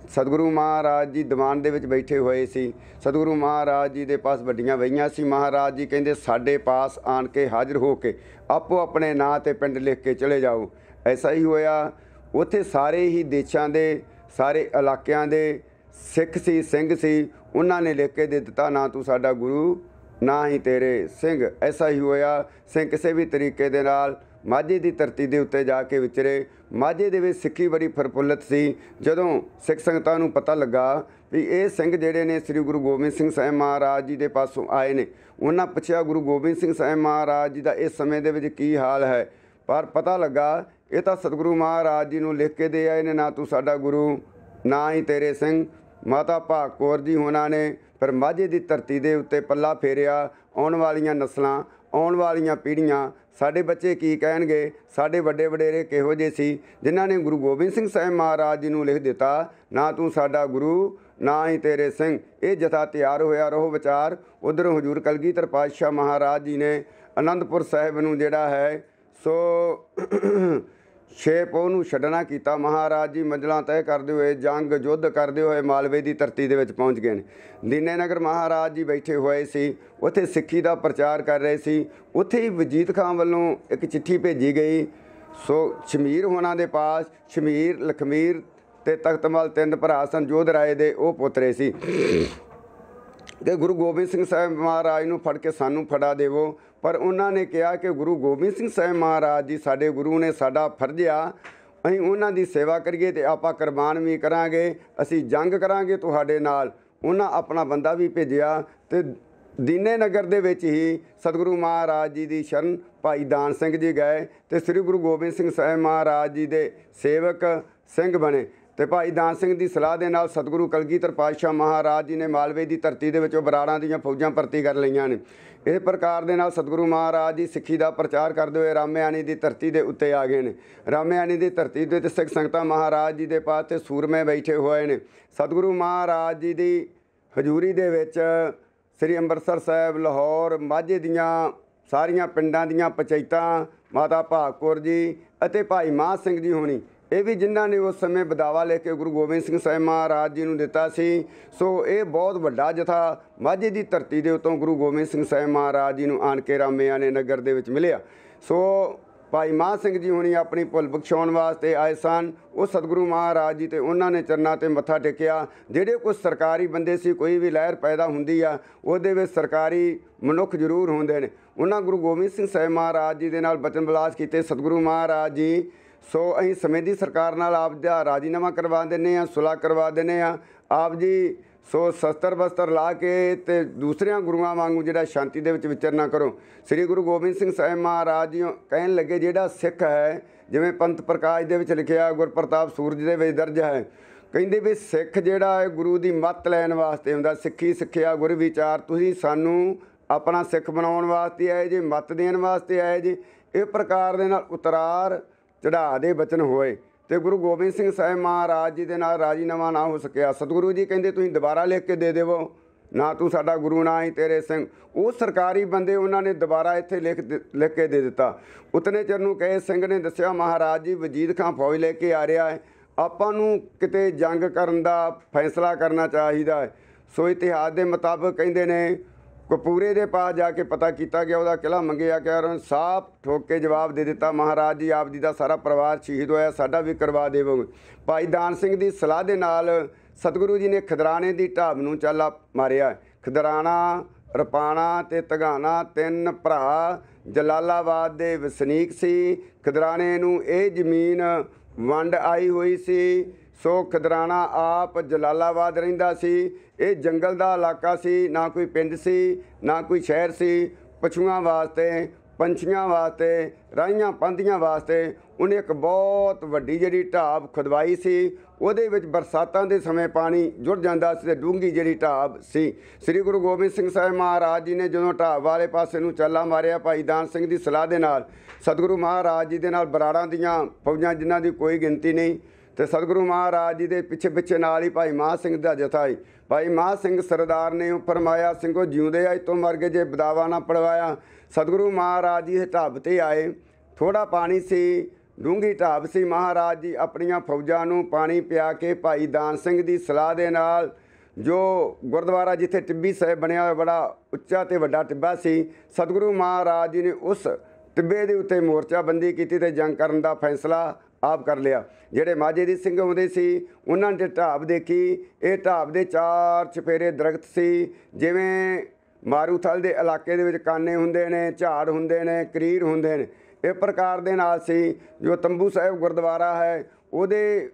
ਸਤਿਗੁਰੂ ਮਹਾਰਾਜ ਜੀ ਦੀਵਾਨ ਦੇ ਵਿੱਚ ਬੈਠੇ ਹੋਏ ਸੀ, ਸਤਿਗੁਰੂ ਮਹਾਰਾਜ ਜੀ ਦੇ ਪਾਸ ਵੱਡੀਆਂ ਵਹੀਆਂ ਸੀ। ਮਹਾਰਾਜ ਜੀ ਕਹਿੰਦੇ ਸਾਡੇ ਪਾਸ ਆਣ ਕੇ ਹਾਜ਼ਰ ਹੋ ਕੇ ਆਪੋ ਆਪਣੇ ਨਾਂ ਤੇ ਪਿੰਡ ਲਿਖ ਕੇ ਚਲੇ ਜਾਓ। ਐਸਾ ਹੀ ਹੋਇਆ। ਉੱਥੇ ਸਾਰੇ ਹੀ ਦੇਸ਼ਾਂ ਦੇ ਸਾਰੇ ਇਲਾਕਿਆਂ ਦੇ ਸਿੱਖ ਸੀ, ਸਿੰਘ ਸੀ, ਉਹਨਾਂ ਨੇ ਲਿਖ ਕੇ ਦੇ ਦਿੱਤਾ ਨਾ ਤੂੰ ਸਾਡਾ ਗੁਰੂ ਨਾ ਹੀ ਤੇਰੇ ਸਿੰਘ। ਐਸਾ ਹੀ ਹੋਇਆ। ਸਿੰਘ ਕਿਸੇ ਵੀ ਤਰੀਕੇ ਦੇ ਨਾਲ ਮਾਝੇ ਦੀ ਧਰਤੀ ਦੇ ਉੱਤੇ ਜਾ ਕੇ ਵਿਚਰੇ। ਮਾਝੇ ਦੇ ਵਿੱਚ ਸਿੱਖੀ ਬੜੀ ਪ੍ਰਫੁੱਲਤ ਸੀ। ਜਦੋਂ ਸਿੱਖ ਸੰਗਤਾਂ ਨੂੰ ਪਤਾ ਲੱਗਾ ਵੀ ਇਹ ਸਿੰਘ ਜਿਹੜੇ ਨੇ ਸ੍ਰੀ ਗੁਰੂ ਗੋਬਿੰਦ ਸਿੰਘ ਸਾਹਿਬ ਮਹਾਰਾਜ ਜੀ ਦੇ ਪਾਸੋਂ ਆਏ ਨੇ, ਉਹਨਾਂ ਪੁੱਛਿਆ ਗੁਰੂ ਗੋਬਿੰਦ ਸਿੰਘ ਸਾਹਿਬ ਮਹਾਰਾਜ ਜੀ ਦਾ ਇਸ ਸਮੇਂ ਦੇ ਵਿੱਚ ਕੀ ਹਾਲ ਹੈ। ਪਰ ਪਤਾ ਲੱਗਾ ਇਹ ਤਾਂ ਸਤਿਗੁਰੂ ਮਹਾਰਾਜ ਜੀ ਨੂੰ ਲਿਖ ਕੇ ਦੇ ਆਏ ਨੇ, ਨਾ ਤੂੰ ਸਾਡਾ ਗੁਰੂ ਨਾ ਹੀ ਤੇਰੇ ਸਿੰਘ। ਮਾਤਾ ਭਾਗ ਕੌਰ ਜੀ ਉਹਨਾਂ ਨੇ ਫਿਰ ਮਾਝੇ ਦੀ ਧਰਤੀ ਦੇ ਉੱਤੇ ਪੱਲਾ ਫੇਰਿਆ। ਆਉਣ ਵਾਲੀਆਂ ਨਸਲਾਂ, ਆਉਣ ਵਾਲੀਆਂ ਪੀੜ੍ਹੀਆਂ, ਸਾਡੇ ਬੱਚੇ ਕੀ ਕਹਿਣਗੇ, ਸਾਡੇ ਵੱਡੇ ਵਡੇਰੇ ਕਿਹੋ ਜਿਹੇ ਸੀ ਜਿਨ੍ਹਾਂ ਨੇ ਗੁਰੂ ਗੋਬਿੰਦ ਸਿੰਘ ਸਾਹਿਬ ਮਹਾਰਾਜ ਜੀ ਨੂੰ ਲਿਖ ਦਿੱਤਾ, ਨਾ ਤੂੰ ਸਾਡਾ ਗੁਰੂ ਨਾ ਹੀ ਤੇਰੇ ਸਿੰਘ। ਇਹ ਜਥਾ ਤਿਆਰ ਹੋਇਆ ਰਹੋ ਵਿਚਾਰ। ਉੱਧਰੋਂ ਹਜ਼ੂਰ ਕਲਗੀਧਰ ਪਾਤਸ਼ਾਹ ਮਹਾਰਾਜ ਜੀ ਨੇ ਅਨੰਦਪੁਰ ਸਾਹਿਬ ਨੂੰ ਜਿਹੜਾ ਹੈ ਸੋ 6 ਪੋਹ ਨੂੰ ਛੱਡਣਾ ਕੀਤਾ। ਮਹਾਰਾਜ ਜੀ ਮੰਜ਼ਲਾਂ ਤੈਅ ਕਰਦੇ ਹੋਏ, ਜੰਗ ਯੁੱਧ ਕਰਦੇ ਹੋਏ ਮਾਲਵੇ ਦੀ ਧਰਤੀ ਦੇ ਵਿੱਚ ਪਹੁੰਚ ਗਏ ਨੇ। ਦੀਨੇ ਨਗਰ ਮਹਾਰਾਜ ਜੀ ਬੈਠੇ ਹੋਏ ਸੀ, ਉੱਥੇ ਸਿੱਖੀ ਦਾ ਪ੍ਰਚਾਰ ਕਰ ਰਹੇ ਸੀ। ਉੱਥੇ ਹੀ ਵਜੀਦ ਖਾਨ ਵੱਲੋਂ ਇੱਕ ਚਿੱਠੀ ਭੇਜੀ ਗਈ। ਸੋ ਸ਼ਮੀਰ ਹੋਣਾ ਦੇ ਪਾਸ, ਸ਼ਮੀਰ, ਲਖਮੀਰ ਤੇ ਤਖਤਮਲ 3 ਭਰਾ ਸਨ। ਜੋਧ ਰਾਏ ਦੇ ਉਹ ਪੋਤਰੇ ਸੀ ਕਿ ਗੁਰੂ ਗੋਬਿੰਦ ਸਿੰਘ ਸਾਹਿਬ ਮਹਾਰਾਜ ਨੂੰ ਫੜ ਕੇ ਸਾਨੂੰ ਫੜਾ ਦੇਵੋ। ਪਰ ਉਹਨਾਂ ਨੇ ਕਿਹਾ ਕਿ ਗੁਰੂ ਗੋਬਿੰਦ ਸਿੰਘ ਸਾਹਿਬ ਮਹਾਰਾਜ ਜੀ ਸਾਡੇ ਗੁਰੂ ਨੇ, ਸਾਡਾ ਫਰਜ਼ ਆ ਅਸੀਂ ਉਹਨਾਂ ਦੀ ਸੇਵਾ ਕਰੀਏ ਅਤੇ ਆਪਾਂ ਕੁਰਬਾਨ ਵੀ ਕਰਾਂਗੇ, ਅਸੀਂ ਜੰਗ ਕਰਾਂਗੇ ਤੁਹਾਡੇ ਨਾਲ। ਉਹਨਾਂ ਆਪਣਾ ਬੰਦਾ ਵੀ ਭੇਜਿਆ ਅਤੇ ਦੀਨੇ ਨਗਰ ਦੇ ਵਿੱਚ ਹੀ ਸਤਿਗੁਰੂ ਮਹਾਰਾਜ ਜੀ ਦੀ ਸ਼ਰਨ ਭਾਈ ਦਾਨ ਸਿੰਘ ਜੀ ਗਏ ਅਤੇ ਸ੍ਰੀ ਗੁਰੂ ਗੋਬਿੰਦ ਸਿੰਘ ਸਾਹਿਬ ਮਹਾਰਾਜ ਜੀ ਦੇ ਸੇਵਕ ਸਿੰਘ ਬਣੇ। ਅਤੇ ਭਾਈ ਦਾਨ ਸਿੰਘ ਦੀ ਸਲਾਹ ਦੇ ਨਾਲ ਸਤਿਗੁਰੂ ਕਲਗੀਧਰ ਪਾਤਸ਼ਾਹ ਮਹਾਰਾਜ ਜੀ ਨੇ ਮਾਲਵੇ ਦੀ ਧਰਤੀ ਦੇ ਵਿੱਚੋਂ ਬਰਾੜਾਂ ਦੀਆਂ ਫੌਜਾਂ ਭਰਤੀ ਕਰ ਲਈਆਂ ਨੇ। ਇਸ ਪ੍ਰਕਾਰ ਦੇ ਨਾਲ ਸਤਿਗੁਰੂ ਮਹਾਰਾਜ ਜੀ ਸਿੱਖੀ ਦਾ ਪ੍ਰਚਾਰ ਕਰਦੇ ਹੋਏ ਰਾਮਿਆਣੀ ਦੀ ਧਰਤੀ ਦੇ ਉੱਤੇ ਆ ਗਏ ਨੇ। ਰਾਮਿਆਣੀ ਦੀ ਧਰਤੀ ਦੇ ਉੱਤੇ ਸਿੱਖ ਸੰਗਤਾਂ ਮਹਾਰਾਜ ਜੀ ਦੇ ਪਾਸ ਤੇ ਸੂਰਮੇ ਬੈਠੇ ਹੋਏ ਨੇ। ਸਤਿਗੁਰੂ ਮਹਾਰਾਜ ਜੀ ਦੀ ਹਜ਼ੂਰੀ ਦੇ ਵਿੱਚ ਸ੍ਰੀ ਅੰਮ੍ਰਿਤਸਰ ਸਾਹਿਬ, ਲਾਹੌਰ, ਮਾਝੇ ਦੀਆਂ ਸਾਰੀਆਂ ਪਿੰਡਾਂ ਦੀਆਂ ਪੰਚਾਇਤਾਂ, ਮਾਤਾ ਭਾਗ ਕੌਰ ਜੀ ਅਤੇ ਭਾਈ ਮਾਹ ਸਿੰਘ ਜੀ ਹੋਣੀ, ਇਹ ਵੀ ਜਿਨ੍ਹਾਂ ਨੇ ਉਸ ਸਮੇਂ ਬਦਾਵਾ ਲੈ ਕੇ ਗੁਰੂ ਗੋਬਿੰਦ ਸਿੰਘ ਸਾਹਿਬ ਮਹਾਰਾਜ ਜੀ ਨੂੰ ਦਿੱਤਾ ਸੀ। ਸੋ ਇਹ ਬਹੁਤ ਵੱਡਾ ਜਥਾ ਮਾਝੇ ਦੀ ਧਰਤੀ ਦੇ ਉੱਤੋਂ ਗੁਰੂ ਗੋਬਿੰਦ ਸਿੰਘ ਸਾਹਿਬ ਮਹਾਰਾਜ ਜੀ ਨੂੰ ਆਣ ਕੇ ਰਾਮਿਆਣੇ ਨਗਰ ਦੇ ਵਿੱਚ ਮਿਲਿਆ। ਸੋ ਭਾਈ ਮਾਹ ਸਿੰਘ ਜੀ ਹੋਣੀ ਆਪਣੀ ਭੁੱਲ ਬਖਸ਼ਾਉਣ ਵਾਸਤੇ ਆਏ ਸਨ। ਉਹ ਸਤਿਗੁਰੂ ਮਹਾਰਾਜ ਜੀ ਤੇ ਉਹਨਾਂ ਨੇ ਚਰਨਾਂ 'ਤੇ ਮੱਥਾ ਟੇਕਿਆ। ਜਿਹੜੇ ਕੁਝ ਸਰਕਾਰੀ ਬੰਦੇ ਸੀ, ਕੋਈ ਵੀ ਲਹਿਰ ਪੈਦਾ ਹੁੰਦੀ ਆ ਉਹਦੇ ਵਿੱਚ ਸਰਕਾਰੀ ਮਨੁੱਖ ਜ਼ਰੂਰ ਹੁੰਦੇ ਨੇ। ਉਹਨਾਂ ਗੁਰੂ ਗੋਬਿੰਦ ਸਿੰਘ ਸਾਹਿਬ ਮਹਾਰਾਜ ਜੀ ਦੇ ਨਾਲ ਬਚਨ ਬਿਲਾਸ ਕੀਤੇ। ਸਤਿਗੁਰੂ ਮਹਾਰਾਜ ਜੀ ਸੋ ਅਸੀਂ ਸਮੇਂ ਦੀ ਸਰਕਾਰ ਨਾਲ ਆਪ ਦਾ ਰਾਜੀਨਾਮਾ ਕਰਵਾ ਦਿੰਦੇ ਹਾਂ, ਸੁਲ੍ਹਾ ਕਰਵਾ ਦਿੰਦੇ ਹਾਂ। ਆਪ ਜੀ ਸੋ ਸ਼ਸਤਰ ਬਸਤਰ ਲਾ ਕੇ ਅਤੇ ਦੂਸਰਿਆਂ ਗੁਰੂਆਂ ਵਾਂਗੂ ਜਿਹੜਾ ਸ਼ਾਂਤੀ ਦੇ ਵਿੱਚ ਵਿਚਰਨਾ ਕਰੋ। ਸ੍ਰੀ ਗੁਰੂ ਗੋਬਿੰਦ ਸਿੰਘ ਸਾਹਿਬ ਮਹਾਰਾਜ ਜੀ ਕਹਿਣ ਲੱਗੇ, ਜਿਹੜਾ ਸਿੱਖ ਹੈ, ਜਿਵੇਂ ਪੰਥ ਪ੍ਰਕਾਸ਼ ਦੇ ਵਿੱਚ ਲਿਖਿਆ, ਗੁਰਪ੍ਰਤਾਪ ਸੂਰਜ ਦੇ ਵਿੱਚ ਦਰਜ ਹੈ, ਕਹਿੰਦੇ ਵੀ ਸਿੱਖ ਜਿਹੜਾ ਹੈ ਗੁਰੂ ਦੀ ਮੱਤ ਲੈਣ ਵਾਸਤੇ ਹੁੰਦਾ। ਸਿੱਖੀ ਸਿੱਖਿਆ ਗੁਰ ਵਿਚਾਰ। ਤੁਸੀਂ ਸਾਨੂੰ ਆਪਣਾ ਸਿੱਖ ਬਣਾਉਣ ਵਾਸਤੇ ਆਏ ਜੇ, ਮੱਤ ਦੇਣ ਵਾਸਤੇ ਆਏ ਜੇ। ਇਹ ਪ੍ਰਕਾਰ ਦੇ ਨਾਲ ਉਤਰਾਰ ਚੜ੍ਹਾਅ ਦੇ ਬਚਨ ਹੋਏ ਅਤੇ ਗੁਰੂ ਗੋਬਿੰਦ ਸਿੰਘ ਸਾਹਿਬ ਮਹਾਰਾਜ ਜੀ ਦੇ ਨਾਲ ਰਾਜੀਨਾਮਾ ਨਾ ਹੋ ਸਕਿਆ। ਸਤਿਗੁਰੂ ਜੀ ਕਹਿੰਦੇ ਤੁਸੀਂ ਦੁਬਾਰਾ ਲਿਖ ਕੇ ਦੇ ਦੇਵੋ, ਨਾ ਤੂੰ ਸਾਡਾ ਗੁਰੂ ਨਾ ਹੀ ਤੇਰੇ ਸਿੰਘ। ਉਹ ਸਰਕਾਰੀ ਬੰਦੇ ਉਹਨਾਂ ਨੇ ਦੁਬਾਰਾ ਇੱਥੇ ਲਿਖ ਕੇ ਦੇ ਦਿੱਤਾ। ਉਤਨੇ ਚਿਰ ਨੂੰ ਕਹੇ ਸਿੰਘ ਨੇ ਦੱਸਿਆ, ਮਹਾਰਾਜ ਜੀ ਵਜੀਦ ਖਾਂ ਫੌਜ ਲੈ ਕੇ ਆ ਰਿਹਾ ਹੈ, ਆਪਾਂ ਨੂੰ ਕਿਤੇ ਜੰਗ ਕਰਨ ਦਾ ਫੈਸਲਾ ਕਰਨਾ ਚਾਹੀਦਾ ਹੈ। ਸੋ ਇਤਿਹਾਸ ਦੇ ਮੁਤਾਬਕ ਕਹਿੰਦੇ ਨੇ ਕਪੂਰੇ ਦੇ ਪਾਸ ਜਾ ਕੇ ਪਤਾ ਕੀਤਾ ਗਿਆ, ਉਹਦਾ ਕਿਲ੍ਹਾ ਮੰਗਿਆ ਗਿਆ, ਉਹਨਾਂ ਸਾਫ਼ ਠੋਕ ਕੇ ਜਵਾਬ ਦੇ ਦਿੱਤਾ, ਮਹਾਰਾਜ ਜੀ ਆਪ ਜੀ ਦਾ ਸਾਰਾ ਪਰਿਵਾਰ ਸ਼ਹੀਦ ਹੋਇਆ, ਸਾਡਾ ਵੀ ਕਰਵਾ ਦੇਵੋਗੇ। ਭਾਈ ਦਾਨ ਸਿੰਘ ਦੀ ਸਲਾਹ ਦੇ ਨਾਲ ਸਤਿਗੁਰੂ ਜੀ ਨੇ ਖਿਦਰਾਣੇ ਦੀ ਢਾਬ ਨੂੰ ਚਾਲਾ ਮਾਰਿਆ। ਖਿਦਰਾਣਾ, ਰਪਾਣਾ ਅਤੇ ਤਗਾਣਾ 3 ਭਰਾ ਜਲਾਲਾਬਾਦ ਦੇ ਵਸਨੀਕ ਸੀ। ਖਿਦਰਾਣੇ ਨੂੰ ਇਹ ਜ਼ਮੀਨ ਵੰਡ ਆਈ ਹੋਈ ਸੀ। ਸੋ ਖਿਦਰਾਣਾ ਆਪ ਜਲਾਲਾਬਾਦ ਰਹਿੰਦਾ ਸੀ। ਇਹ ਜੰਗਲ ਦਾ ਇਲਾਕਾ ਸੀ, ਨਾ ਕੋਈ ਪਿੰਡ ਸੀ, ਨਾ ਕੋਈ ਸ਼ਹਿਰ ਸੀ। ਪਸ਼ੂਆਂ ਵਾਸਤੇ, ਪੰਛੀਆਂ ਵਾਸਤੇ, ਰਾਹੀਆਂ ਪਾਂਧੀਆਂ ਵਾਸਤੇ ਉਹਨੇ ਇੱਕ ਬਹੁਤ ਵੱਡੀ ਜਿਹੜੀ ਢਾਬ ਖੁਦਵਾਈ ਸੀ। ਉਹਦੇ ਵਿੱਚ ਬਰਸਾਤਾਂ ਦੇ ਸਮੇਂ ਪਾਣੀ ਜੁੜ ਜਾਂਦਾ ਸੀ ਅਤੇ ਡੂੰਘੀ ਜਿਹੜੀ ਢਾਬ ਸੀ। ਸ੍ਰੀ ਗੁਰੂ ਗੋਬਿੰਦ ਸਿੰਘ ਸਾਹਿਬ ਮਹਾਰਾਜ ਜੀ ਨੇ ਜਦੋਂ ਢਾਬ ਵਾਲੇ ਪਾਸੇ ਨੂੰ ਚਾਲਾ ਮਾਰਿਆ, ਭਾਈ ਦਾਨ ਸਿੰਘ ਦੀ ਸਲਾਹ ਦੇ ਨਾਲ ਸਤਿਗੁਰੂ ਮਹਾਰਾਜ ਜੀ ਦੇ ਨਾਲ ਬਰਾੜਾਂ ਦੀਆਂ ਫੌਜਾਂ ਜਿਨ੍ਹਾਂ ਦੀ ਕੋਈ ਗਿਣਤੀ ਨਹੀਂ, ਅਤੇ ਸਤਿਗੁਰੂ ਮਹਾਰਾਜ ਜੀ ਦੇ ਪਿੱਛੇ ਪਿੱਛੇ ਨਾਲ ਹੀ ਭਾਈ ਮਾਹ ਸਿੰਘ ਦਾ ਜਥਾ ਸੀ। ਭਾਈ ਮਾਹ ਸਿੰਘ ਸਰਦਾਰ ਨੇ ਫਰਮਾਇਆ, ਸਿੰਘੋ ਜਿਉਂਦੇ ਆ, ਇੱਥੋਂ ਮਰ ਗਏ ਜੇ ਬਦਾਵਾ ਨਾ ਪੜਵਾਇਆ। ਸਤਿਗੁਰੂ ਮਹਾਰਾਜ ਜੀ ਢਾਬ 'ਤੇ ਆਏ। ਥੋੜ੍ਹਾ ਪਾਣੀ ਸੀ, ਡੂੰਘੀ ਢਾਬ ਸੀ। ਮਹਾਰਾਜ ਜੀ ਆਪਣੀਆਂ ਫੌਜਾਂ ਨੂੰ ਪਾਣੀ ਪਿਆ ਕੇ ਭਾਈ ਦਾਨ ਸਿੰਘ ਦੀ ਸਲਾਹ ਦੇ ਨਾਲ, ਜੋ ਗੁਰਦੁਆਰਾ ਜਿੱਥੇ ਟਿੱਬੀ ਸਾਹਿਬ ਬਣਿਆ ਹੋਇਆ ਬੜਾ ਉੱਚਾ ਅਤੇ ਵੱਡਾ ਟਿੱਬਾ ਸੀ, ਸਤਿਗੁਰੂ ਮਹਾਰਾਜ ਜੀ ਨੇ ਉਸ ਟਿੱਬੇ ਦੇ ਉੱਤੇ ਮੋਰਚਾਬੰਦੀ ਕੀਤੀ ਅਤੇ ਜੰਗ ਕਰਨ ਦਾ ਫੈਸਲਾ ਆਪ ਕਰ ਲਿਆ। ਜਿਹੜੇ ਮਾਝੇ ਦੀ ਸਿੰਘ ਆਉਂਦੇ ਸੀ ਉਹਨਾਂ ਨੇ ਢਾਬ ਦੇਖੀ। ਇਹ ਢਾਬ ਦੇ 4 ਚੁਫੇਰੇ ਦਰਖਤ ਸੀ, ਜਿਵੇਂ ਮਾਰੂਥਲ ਦੇ ਇਲਾਕੇ ਦੇ ਵਿੱਚ ਕਾਨੇ ਹੁੰਦੇ ਨੇ, ਝਾੜ ਹੁੰਦੇ ਨੇ, ਕਰੀਰ ਹੁੰਦੇ ਨੇ, ਇਹ ਪ੍ਰਕਾਰ ਦੇ ਨਾਲ ਸੀ। ਜੋ ਤੰਬੂ ਸਾਹਿਬ ਗੁਰਦੁਆਰਾ ਹੈ ਉਹਦੇ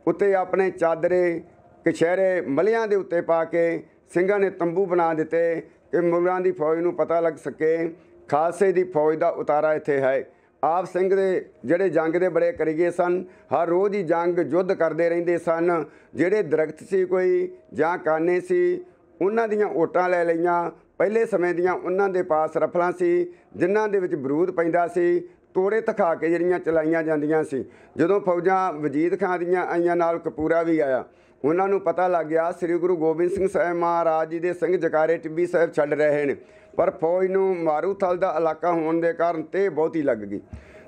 ਉੱਤੇ ਆਪਣੇ ਚਾਦਰੇ ਕਛਹਿਰੇ ਮਲੀਆਂ ਦੇ ਉੱਤੇ ਪਾ ਕੇ ਸਿੰਘਾਂ ਨੇ ਤੰਬੂ ਬਣਾ ਦਿੱਤੇ ਕਿ ਮੁਗਲਾਂ ਦੀ ਫੌਜ ਨੂੰ ਪਤਾ ਲੱਗ ਸਕੇ ਖਾਲਸੇ ਦੀ ਫੌਜ ਦਾ ਉਤਾਰਾ ਇੱਥੇ ਹੈ। ਆਪ ਸਿੰਘ ਦੇ ਜਿਹੜੇ ਜੰਗ ਦੇ ਬੜੇ ਕਰੀਏ ਸਨ। ਹਰ ਰੋਜ਼ ਹੀ ਜੰਗ ਯੁੱਧ ਕਰਦੇ ਰਹਿੰਦੇ ਸਨ। ਜਿਹੜੇ ਦਰਖਤ ਸੀ ਕੋਈ ਜਾਂ ਕਾਨੇ ਸੀ, ਉਹਨਾਂ ਦੀਆਂ ਓਟਾਂ ਲੈ ਲਈਆਂ। ਪਹਿਲੇ ਸਮੇਂ ਦੀਆਂ ਉਹਨਾਂ ਦੇ ਪਾਸ ਰਫਲਾਂ ਸੀ ਜਿਨ੍ਹਾਂ ਦੇ ਵਿੱਚ ਬਰੂਦ ਪੈਂਦਾ ਸੀ। ਤੋੜੇ ਧਖਾ ਕੇ ਜਿਹੜੀਆਂ ਚਲਾਈਆਂ ਜਾਂਦੀਆਂ ਸੀ। ਜਦੋਂ ਫੌਜਾਂ ਵਜੀਦ ਖਾਂ ਦੀਆਂ ਆਈਆਂ, ਨਾਲ ਕਪੂਰਾ ਵੀ ਆਇਆ, ਉਹਨਾਂ ਨੂੰ ਪਤਾ ਲੱਗ ਗਿਆ ਸ੍ਰੀ ਗੁਰੂ ਗੋਬਿੰਦ ਸਿੰਘ ਸਾਹਿਬ ਮਹਾਰਾਜ ਜੀ ਦੇ ਸਿੰਘ ਜਕਾਰੇ ਟਿੱਬੀ ਸਾਹਿਬ ਛੱਡ ਰਹੇ ਨੇ। ਪਰ ਫੌਜ ਨੂੰ ਮਾਰੂਥਲ ਦਾ ਇਲਾਕਾ ਹੋਣ ਦੇ ਕਾਰਨ ਤੇ ਬਹੁਤੀ ਲੱਗ ਗਈ।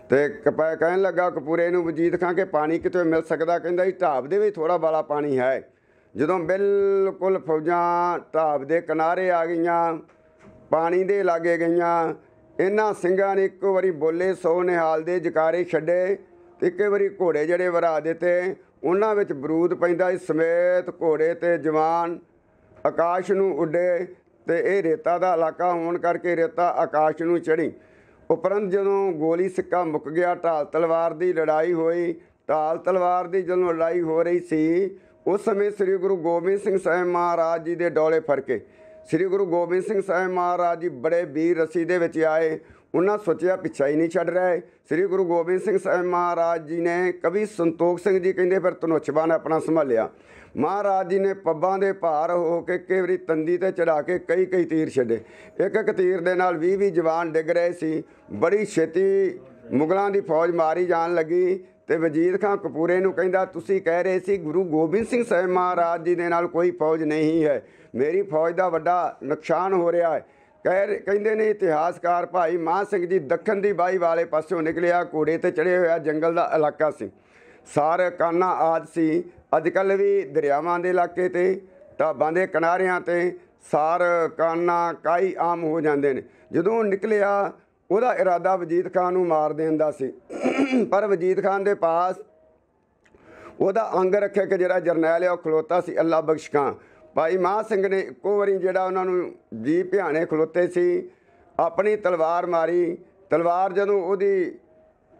ਤੇ ਕਹਿਣ ਲੱਗਾ ਕਪੂਰੇ ਨੂੰ ਵਜੀਦ ਖਾਂ ਕਿ ਪਾਣੀ ਕਿਤੇ ਮਿਲ ਸਕਦਾ। ਕਹਿੰਦਾ ਜੀ ਢਾਬ ਦੇ ਵਿੱਚ ਥੋੜ੍ਹਾ ਬਾਲਾ ਪਾਣੀ ਹੈ। ਜਦੋਂ ਬਿਲਕੁਲ ਫੌਜਾਂ ਢਾਬ ਦੇ ਕਿਨਾਰੇ ਆ ਗਈਆਂ, ਪਾਣੀ ਦੇ ਲਾਗੇ ਗਈਆਂ, ਇਹਨਾਂ ਸਿੰਘਾਂ ਨੇ ਇੱਕੋ ਵਾਰੀ ਬੋਲੇ 100 ਨਿਹਾਲ ਦੇ ਜਕਾਰੇ ਛੱਡੇ ਤੇ ਇੱਕੇ ਵਾਰੀ ਘੋੜੇ ਜਿਹੜੇ ਵਰਾ ਦਿੱਤੇ। ਉਹਨਾਂ ਵਿੱਚ ਬਰੂਦ ਪੈਂਦਾ ਸੀ ਸਮੇਤ ਘੋੜੇ ਤੇ ਜਵਾਨ ਆਕਾਸ਼ ਨੂੰ ਉੱਡੇ। ਤੇ ਇਹ ਰੇਤਾ ਦਾ ਇਲਾਕਾ ਹੋਣ ਕਰਕੇ ਰੇਤਾ ਆਕਾਸ਼ ਨੂੰ ਚੜ੍ਹੀ। ਉਪਰੰਤ ਜਦੋਂ ਗੋਲੀ ਸਿੱਕਾ ਮੁੱਕ ਗਿਆ, ਢਾਲ ਤਲਵਾਰ ਦੀ ਲੜਾਈ ਹੋਈ। ਢਾਲ ਤਲਵਾਰ ਦੀ ਜਦੋਂ ਲੜਾਈ ਹੋ ਰਹੀ ਸੀ, ਉਸ ਸਮੇਂ ਸ੍ਰੀ ਗੁਰੂ ਗੋਬਿੰਦ ਸਿੰਘ ਸਾਹਿਬ ਮਹਾਰਾਜ ਜੀ ਦੇ ਡੋਲੇ ਫਰਕੇ। ਸ੍ਰੀ ਗੁਰੂ ਗੋਬਿੰਦ ਸਿੰਘ ਸਾਹਿਬ ਮਹਾਰਾਜ ਜੀ ਬੜੇ ਵੀਰ ਰੱਸੀ ਦੇ ਵਿੱਚ ਆਏ। ਉਹਨਾਂ ਸੋਚਿਆ ਪਿੱਛਾ ਹੀ ਨਹੀਂ ਛੱਡ ਰਹੇ। ਸ੍ਰੀ ਗੁਰੂ ਗੋਬਿੰਦ ਸਿੰਘ ਸਾਹਿਬ ਮਹਾਰਾਜ ਜੀ ਨੇ ਕਵੀ ਸੰਤੋਖ ਸਿੰਘ ਜੀ ਕਹਿੰਦੇ ਫਿਰ ਧਨੁੱਛਬਾਂ ਨੇ ਆਪਣਾ ਸੰਭਾਲਿਆ। ਮਹਾਰਾਜ ਜੀ ਨੇ ਪੱਬਾਂ ਦੇ ਭਾਰ ਹੋ ਕੇ ਕਈ ਵਾਰੀ ਤੰਦੀ 'ਤੇ ਚੜਾ ਕੇ ਕਈ ਤੀਰ ਛੱਡੇ। ਇੱਕ ਤੀਰ ਦੇ ਨਾਲ 20 ਜਵਾਨ ਡਿੱਗ ਰਹੇ ਸੀ। ਬੜੀ ਛੇਤੀ ਮੁਗਲਾਂ ਦੀ ਫੌਜ ਮਾਰੀ ਜਾਣ ਲੱਗੀ। ਤੇ ਵਜੀਦ ਖਾਂ ਕਪੂਰੇ ਨੂੰ ਕਹਿੰਦਾ ਤੁਸੀਂ ਕਹਿ ਰਹੇ ਸੀ ਗੁਰੂ ਗੋਬਿੰਦ ਸਿੰਘ ਸਾਹਿਬ ਮਹਾਰਾਜ ਜੀ ਦੇ ਨਾਲ ਕੋਈ ਫੌਜ ਨਹੀਂ ਹੈ, ਮੇਰੀ ਫੌਜ ਦਾ ਵੱਡਾ ਨੁਕਸਾਨ ਹੋ ਰਿਹਾ ਹੈ। ਕਹਿੰਦੇ ਨੇ ਇਤਿਹਾਸਕਾਰ ਭਾਈ ਮਾਨ ਸਿੰਘ ਜੀ ਦੱਖਣ ਦੀ ਬਾਈ ਵਾਲੇ ਪਾਸਿਓਂ ਨਿਕਲਿਆ। ਘੋੜੇ 'ਤੇ ਚੜ੍ਹੇ ਹੋਇਆ ਜੰਗਲ ਦਾ ਇਲਾਕਾ ਸੀ। ਸਾਰ ਕਾਨਾ ਆਦਿ ਸੀ। ਅੱਜ ਕੱਲ੍ਹ ਵੀ ਦਰਿਆਵਾਂ ਦੇ ਇਲਾਕੇ 'ਤੇ ਢਾਬਾਂ ਦੇ ਕਿਨਾਰਿਆਂ 'ਤੇ ਸਾਰ ਕਾਨਾ ਕਾਈ ਆਮ ਹੋ ਜਾਂਦੇ ਨੇ। ਜਦੋਂ ਨਿਕਲਿਆ ਉਹਦਾ ਇਰਾਦਾ ਵਜੀਦ ਖਾਨ ਨੂੰ ਮਾਰ ਦੇਣ ਦਾ ਸੀ। ਪਰ ਵਜੀਦ ਖਾਨ ਦੇ ਪਾਸ ਉਹਦਾ ਅੰਗ ਰੱਖਿਆ ਕਿ ਜਿਹੜਾ ਜਰਨੈਲ ਹੈ ਉਹ ਖਲੋਤਾ ਸੀ ਅੱਲਾ ਬਖਸ਼ ਖਾਂ। ਭਾਈ ਮਾਨ ਸਿੰਘ ਨੇ ਇੱਕੋ ਵਾਰੀ ਜਿਹੜਾ ਉਹਨਾਂ ਨੂੰ ਜੀ ਭਿਆਣੇ ਖਲੋਤੇ ਸੀ, ਆਪਣੀ ਤਲਵਾਰ ਮਾਰੀ। ਤਲਵਾਰ ਜਦੋਂ ਉਹਦੀ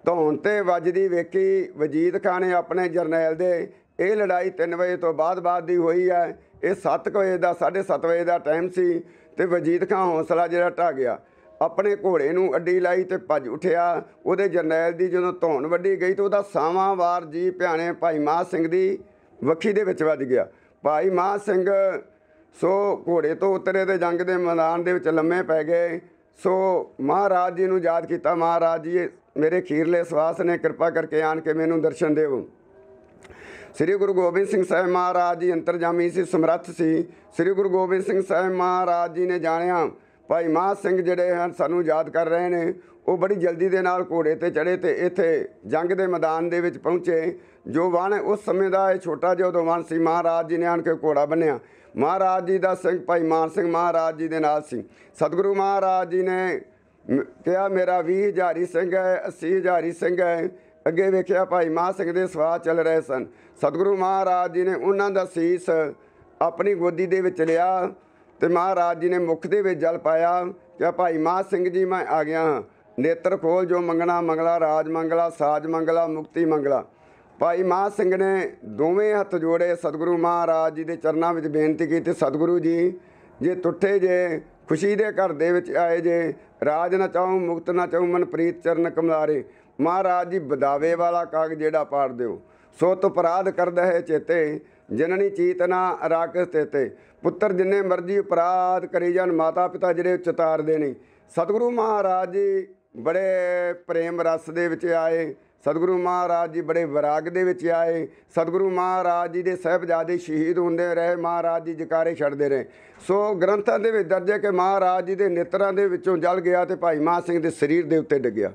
ਧੌਣ 'ਤੇ ਵੱਜਦੀ ਵੇਖੀ ਵਜੀਦ ਖਾਨ ਨੇ ਆਪਣੇ ਜਰਨੈਲ ਦੇ। ਇਹ ਲੜਾਈ 3 ਵਜੇ ਤੋਂ ਬਾਅਦ ਦੀ ਹੋਈ ਹੈ। ਇਹ 7 ਵਜੇ ਦਾ 7:30 ਵਜੇ ਦਾ ਟਾਈਮ ਸੀ। ਤੇ ਵਜੀਦ ਖਾਨ ਹੌਸਲਾ ਜਿਹੜਾ ਢਾਹ ਗਿਆ, ਆਪਣੇ ਘੋੜੇ ਨੂੰ ਅੱਡੀ ਲਾਈ ਤੇ ਭੱਜ ਉੱਠਿਆ। ਉਹਦੇ ਜਰਨੈਲ ਦੀ ਜਦੋਂ ਧੌਣ ਵੱਢੀ ਗਈ ਤਾਂ ਉਹਦਾ ਸਾਵਾਂ ਵਾਰ ਜੀ ਭਿਆਣੇ ਭਾਈ ਮਾਨ ਸਿੰਘ ਦੀ ਵੱਖੀ ਦੇ ਵਿੱਚ ਵੱਜ ਗਿਆ। ਭਾਈ ਮਾਨ ਸਿੰਘ ਘੋੜੇ ਤੋਂ ਉਤਰੇ ਤੇ ਜੰਗ ਦੇ ਮੈਦਾਨ ਦੇ ਵਿੱਚ ਲੰਮੇ ਪੈ ਗਏ। ਮਹਾਰਾਜ ਜੀ ਨੂੰ ਯਾਦ ਕੀਤਾ, ਮਹਾਰਾਜ ਜੀ ਮੇਰੇ ਖੀਰਲੇ ਸਵਾਸ ਨੇ, ਕਿਰਪਾ ਕਰਕੇ ਆਣ ਕੇ ਮੈਨੂੰ ਦਰਸ਼ਨ ਦਿਓ। ਸ੍ਰੀ ਗੁਰੂ ਗੋਬਿੰਦ ਸਿੰਘ ਸਾਹਿਬ ਮਹਾਰਾਜ ਜੀ ਅੰਤਰਜਾਮੀ ਸੀ, ਸਮਰੱਥ ਸੀ। ਸ੍ਰੀ ਗੁਰੂ ਗੋਬਿੰਦ ਸਿੰਘ ਸਾਹਿਬ ਮਹਾਰਾਜ ਜੀ ਨੇ ਜਾਣਿਆ ਭਾਈ ਮਾਨ ਸਿੰਘ ਜਿਹੜੇ ਹਨ ਸਾਨੂੰ ਯਾਦ ਕਰ ਰਹੇ ਨੇ। ਉਹ ਬੜੀ ਜਲਦੀ ਦੇ ਨਾਲ ਘੋੜੇ 'ਤੇ ਚੜ੍ਹੇ ਤੇ ਇੱਥੇ ਜੰਗ ਦੇ ਮੈਦਾਨ ਦੇ ਵਿੱਚ ਪਹੁੰਚੇ। ਜੋ ਵਣ ਉਸ ਸਮੇਂ ਦਾ ਇਹ ਛੋਟਾ ਜਿਹਾ ਉਦੋਂ ਵਣ ਸੀ। ਮਹਾਰਾਜ ਜੀ ਨੇ ਆਣ ਕੇ ਘੋੜਾ ਬੰਨ੍ਹਿਆ। ਮਹਾਰਾਜ ਜੀ ਦਾ ਸਿੰਘ ਭਾਈ ਮਾਨ ਸਿੰਘ ਮਹਾਰਾਜ ਜੀ ਦੇ ਨਾਲ ਸੀ। ਸਤਿਗੁਰੂ ਮਹਾਰਾਜ ਜੀ ਨੇ ਕਿਹਾ ਮੇਰਾ 20 ਹਜ਼ਾਰੀ ਸਿੰਘ ਹੈ, 80 ਹਜ਼ਾਰੀ ਸਿੰਘ ਹੈ। ਅੱਗੇ ਵੇਖਿਆ ਭਾਈ ਮਾਨ ਸਿੰਘ ਦੇ ਸਵਾਹ ਚੱਲ ਰਹੇ ਸਨ। ਸਤਿਗੁਰੂ ਮਹਾਰਾਜ ਜੀ ਨੇ ਉਹਨਾਂ ਦਾ ਸੀਸ ਆਪਣੀ ਗੋਦੀ ਦੇ ਵਿੱਚ ਲਿਆ ਤੇ ਮਹਾਰਾਜ ਜੀ ਨੇ ਮੁੱਖ ਦੇ ਵਿੱਚ ਜਲ ਪਾਇਆ। ਕਿਹਾ ਭਾਈ ਮਾਨ ਸਿੰਘ ਜੀ ਮੈਂ ਆ ਗਿਆ ਹਾਂ, ਨੇਤਰ ਖੋਲ, ਜੋ ਮੰਗਣਾ ਮੰਗਲਾ, ਰਾਜ ਮੰਗਲਾ, ਸਾਜ ਮੰਗਲਾ, ਮੁਕਤੀ ਮੰਗਲਾ। ਭਾਈ ਮਾਨ ਸਿੰਘ ਨੇ ਦੋਵੇਂ ਹੱਥ ਜੋੜੇ, ਸਤਿਗੁਰੂ ਮਹਾਰਾਜ ਜੀ ਦੇ ਚਰਨਾਂ ਵਿੱਚ ਬੇਨਤੀ ਕੀਤੀ, ਸਤਿਗੁਰੂ ਜੀ ਜੇ ਟੁੱਟੇ ਜੇ, ਖੁਸ਼ੀ ਦੇ ਘਰ ਦੇ ਵਿੱਚ ਆਏ ਜੇ, ਰਾਜ ਨਾ ਚਾਹੂੰ ਮੁਕਤ ਨਾ ਚਾਹੂੰ, ਮਨ ਪ੍ਰੀਤ ਚਰਨ ਕਮਲਾਰੇ। ਮਹਾਰਾਜ ਜੀ ਬਦਾਵੇ ਵਾਲਾ ਕਾਗ ਜਿਹੜਾ ਪਾੜ ਦਿਓ। ਸੋ ਤੁਪਰਾਧ ਕਰਦਾ ਹੈ ਚੇਤੇ, ਜਨਨੀ ਚੀਤ ਨਾ ਰਾਕਸ ਤੇਤੇ। ਪੁੱਤਰ ਜਿੰਨੇ ਮਰਜ਼ੀ ਅਪਰਾਧ ਕਰੀ ਜਾਣ, ਮਾਤਾ ਪਿਤਾ ਜਿਹੜੇ ਚਿਤਾਰਦੇ ਨਹੀਂ। ਸਤਿਗੁਰੂ ਮਹਾਰਾਜ ਜੀ ਬੜੇ ਪ੍ਰੇਮ ਰਸ ਦੇ ਵਿੱਚ ਆਏ। ਸਤਿਗੁਰੂ ਮਹਾਰਾਜ ਜੀ ਬੜੇ ਵਿਰਾਗ ਦੇ ਵਿੱਚ ਆਏ। ਸਤਿਗੁਰੂ ਮਹਾਰਾਜ ਜੀ ਦੇ ਸਾਹਿਬਜ਼ਾਦੇ ਸ਼ਹੀਦ ਹੁੰਦੇ ਰਹੇ, ਮਹਾਰਾਜ ਜੀ ਜਕਾਰੇ ਛੱਡਦੇ ਰਹੇ। ਸੋ ਗ੍ਰੰਥਾਂ ਦੇ ਵਿੱਚ ਦਰਜ ਹੈ ਕਿ ਮਹਾਰਾਜ ਜੀ ਦੇ ਨੇਤਰਾਂ ਦੇ ਵਿੱਚੋਂ ਜਲ ਗਿਆ ਤੇ ਭਾਈ ਮਾਨ ਸਿੰਘ ਦੇ ਸਰੀਰ ਦੇ ਉੱਤੇ ਡਿੱਗਿਆ।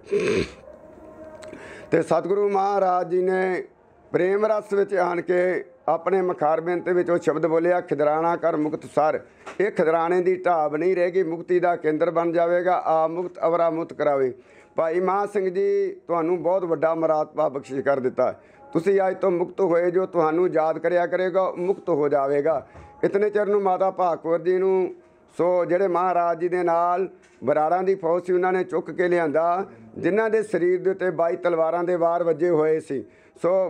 ਤੇ ਸਤਿਗੁਰੂ ਮਹਾਰਾਜ ਜੀ ਨੇ ਪ੍ਰੇਮ ਰਸ ਵਿੱਚ ਆਣ ਕੇ ਆਪਣੇ ਮਖਾਰਬਿੰਦ ਦੇ ਵਿੱਚ ਉਹ ਸ਼ਬਦ ਬੋਲਿਆ, ਖਿਦਰਾਣਾ ਕਰ ਮੁਕਤ ਸਰ। ਇਹ ਖਿਦਰਾਣੇ ਦੀ ਢਾਬ ਨਹੀਂ ਰਹੇਗੀ, ਮੁਕਤੀ ਦਾ ਕੇਂਦਰ ਬਣ ਜਾਵੇਗਾ। ਆ ਮੁਕਤ ਅਵਰਾ ਮੁਕਤ ਕਰਾਵੇ। ਭਾਈ ਮਾਨ ਸਿੰਘ ਜੀ ਤੁਹਾਨੂੰ ਬਹੁਤ ਵੱਡਾ ਮਰਾਤਬਾ ਬਖਸ਼ਿਸ਼ ਕਰ ਦਿੱਤਾ। ਤੁਸੀਂ ਅੱਜ ਤੋਂ ਮੁਕਤ ਹੋਏ, ਜੋ ਤੁਹਾਨੂੰ ਯਾਦ ਕਰਿਆ ਕਰੇਗਾ ਮੁਕਤ ਹੋ ਜਾਵੇਗਾ। ਇਤਨੇ ਚਿਰ ਨੂੰ ਮਾਤਾ ਭਾਗ ਕੌਰ ਜੀ ਨੂੰ ਜਿਹੜੇ ਮਹਾਰਾਜ ਜੀ ਦੇ ਨਾਲ ਬਰਾੜਾਂ ਦੀ ਫੌਜ ਸੀ ਉਹਨਾਂ ਨੇ ਚੁੱਕ ਕੇ ਲਿਆਂਦਾ, ਜਿਨ੍ਹਾਂ ਦੇ ਸਰੀਰ ਦੇ ਉੱਤੇ 22 ਤਲਵਾਰਾਂ ਦੇ ਵਾਰ ਵੱਜੇ ਹੋਏ ਸੀ।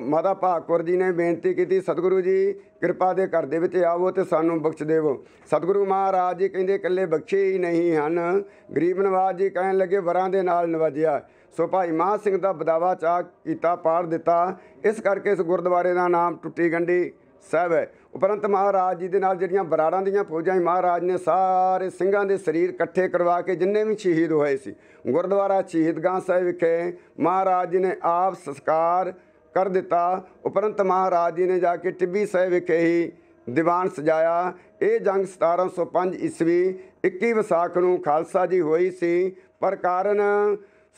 ਮਾਤਾ ਭਾਗ ਕੌਰ ਜੀ ਨੇ ਬੇਨਤੀ ਕੀਤੀ, ਸਤਿਗੁਰੂ ਜੀ ਕਿਰਪਾ ਦੇ ਘਰ ਦੇ ਵਿੱਚ ਆਵੋ ਤੇ ਸਾਨੂੰ ਬਖਸ਼ ਦੇਵੋ। ਸਤਿਗੁਰੂ ਮਹਾਰਾਜ ਜੀ ਕਹਿੰਦੇ ਇਕੱਲੇ ਬਖਸ਼ੇ ਹੀ ਨਹੀਂ ਹਨ, ਗਰੀਬ ਨਵਾਜ਼ ਜੀ ਕਹਿਣ ਲੱਗੇ ਵਰਾਂ ਦੇ ਨਾਲ ਨਵਾਜਿਆ। ਸੋ ਭਾਈ ਮਹਾਂ ਸਿੰਘ ਦਾ ਬਦਾਵਾ ਚਾਅ ਕੀਤਾ, ਪਾੜ ਦਿੱਤਾ। ਇਸ ਕਰਕੇ ਇਸ ਗੁਰਦੁਆਰੇ ਦਾ ਨਾਮ ਟੁੱਟੀ ਗੰਢੀ ਸਾਹਿਬ ਹੈ। ਉਪਰੰਤ ਮਹਾਰਾਜ ਜੀ ਦੇ ਨਾਲ ਜਿਹੜੀਆਂ ਬਰਾੜਾਂ ਦੀਆਂ ਫੌਜਾਂ ਸੀ, ਮਹਾਰਾਜ ਨੇ ਸਾਰੇ ਸਿੰਘਾਂ ਦੇ ਸਰੀਰ ਇਕੱਠੇ ਕਰਵਾ ਕੇ ਜਿੰਨੇ ਵੀ ਸ਼ਹੀਦ ਹੋਏ ਸੀ ਗੁਰਦੁਆਰਾ ਸ਼ਹੀਦਗਾਹ ਸਾਹਿਬ ਵਿਖੇ ਮਹਾਰਾਜ ਜੀ ਨੇ ਆਪ ਸੰਸਕਾਰ ਕਰ ਦਿੱਤਾ। ਉਪਰੰਤ ਮਹਾਰਾਜ ਜੀ ਨੇ ਜਾ ਕੇ ਟਿੱਬੀ ਸਾਹਿਬ ਵਿਖੇ ਹੀ ਦੀਵਾਨ ਸਜਾਇਆ। ਇਹ ਜੰਗ 1705 ਈਸਵੀ 21 ਵਿਸਾਖ ਨੂੰ ਖਾਲਸਾ ਜੀ ਹੋਈ ਸੀ। ਪਰ ਕਾਰਨ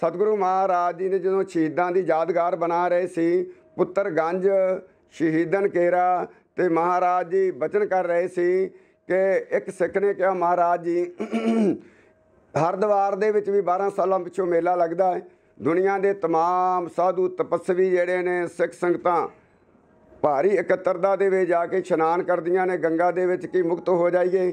ਸਤਿਗੁਰੂ ਮਹਾਰਾਜ ਜੀ ਨੇ ਜਦੋਂ ਸ਼ਹੀਦਾਂ ਦੀ ਯਾਦਗਾਰ ਬਣਾ ਰਹੇ ਸੀ, ਪੁੱਤਰ ਗੰਜ ਸ਼ਹੀਦਨ ਕੇਰਾ, ਤੇ ਮਹਾਰਾਜ ਜੀ ਬਚਨ ਕਰ ਰਹੇ ਸੀ ਕਿ ਇੱਕ ਸਿੱਖ ਨੇ ਕਿਹਾ, ਮਹਾਰਾਜ ਜੀ ਹਰਿਦੁਆਰ ਦੇ ਵਿੱਚ ਵੀ 12 ਸਾਲਾਂ ਪਿੱਛੋਂ ਮੇਲਾ ਲੱਗਦਾ ਹੈ। ਦੁਨੀਆ ਦੇ ਤਮਾਮ ਸਾਧੂ ਤਪਸਵੀ ਜਿਹੜੇ ਨੇ ਸਿੱਖ ਸੰਗਤਾਂ ਭਾਰੀ ਇਕੱਤਰਤਾ ਦੇ ਵਿੱਚ ਜਾ ਕੇ ਇਸ਼ਨਾਨ ਕਰਦੀਆਂ ਨੇ ਗੰਗਾ ਦੇ ਵਿੱਚ, ਕੀ ਮੁਕਤ ਹੋ ਜਾਈਏ।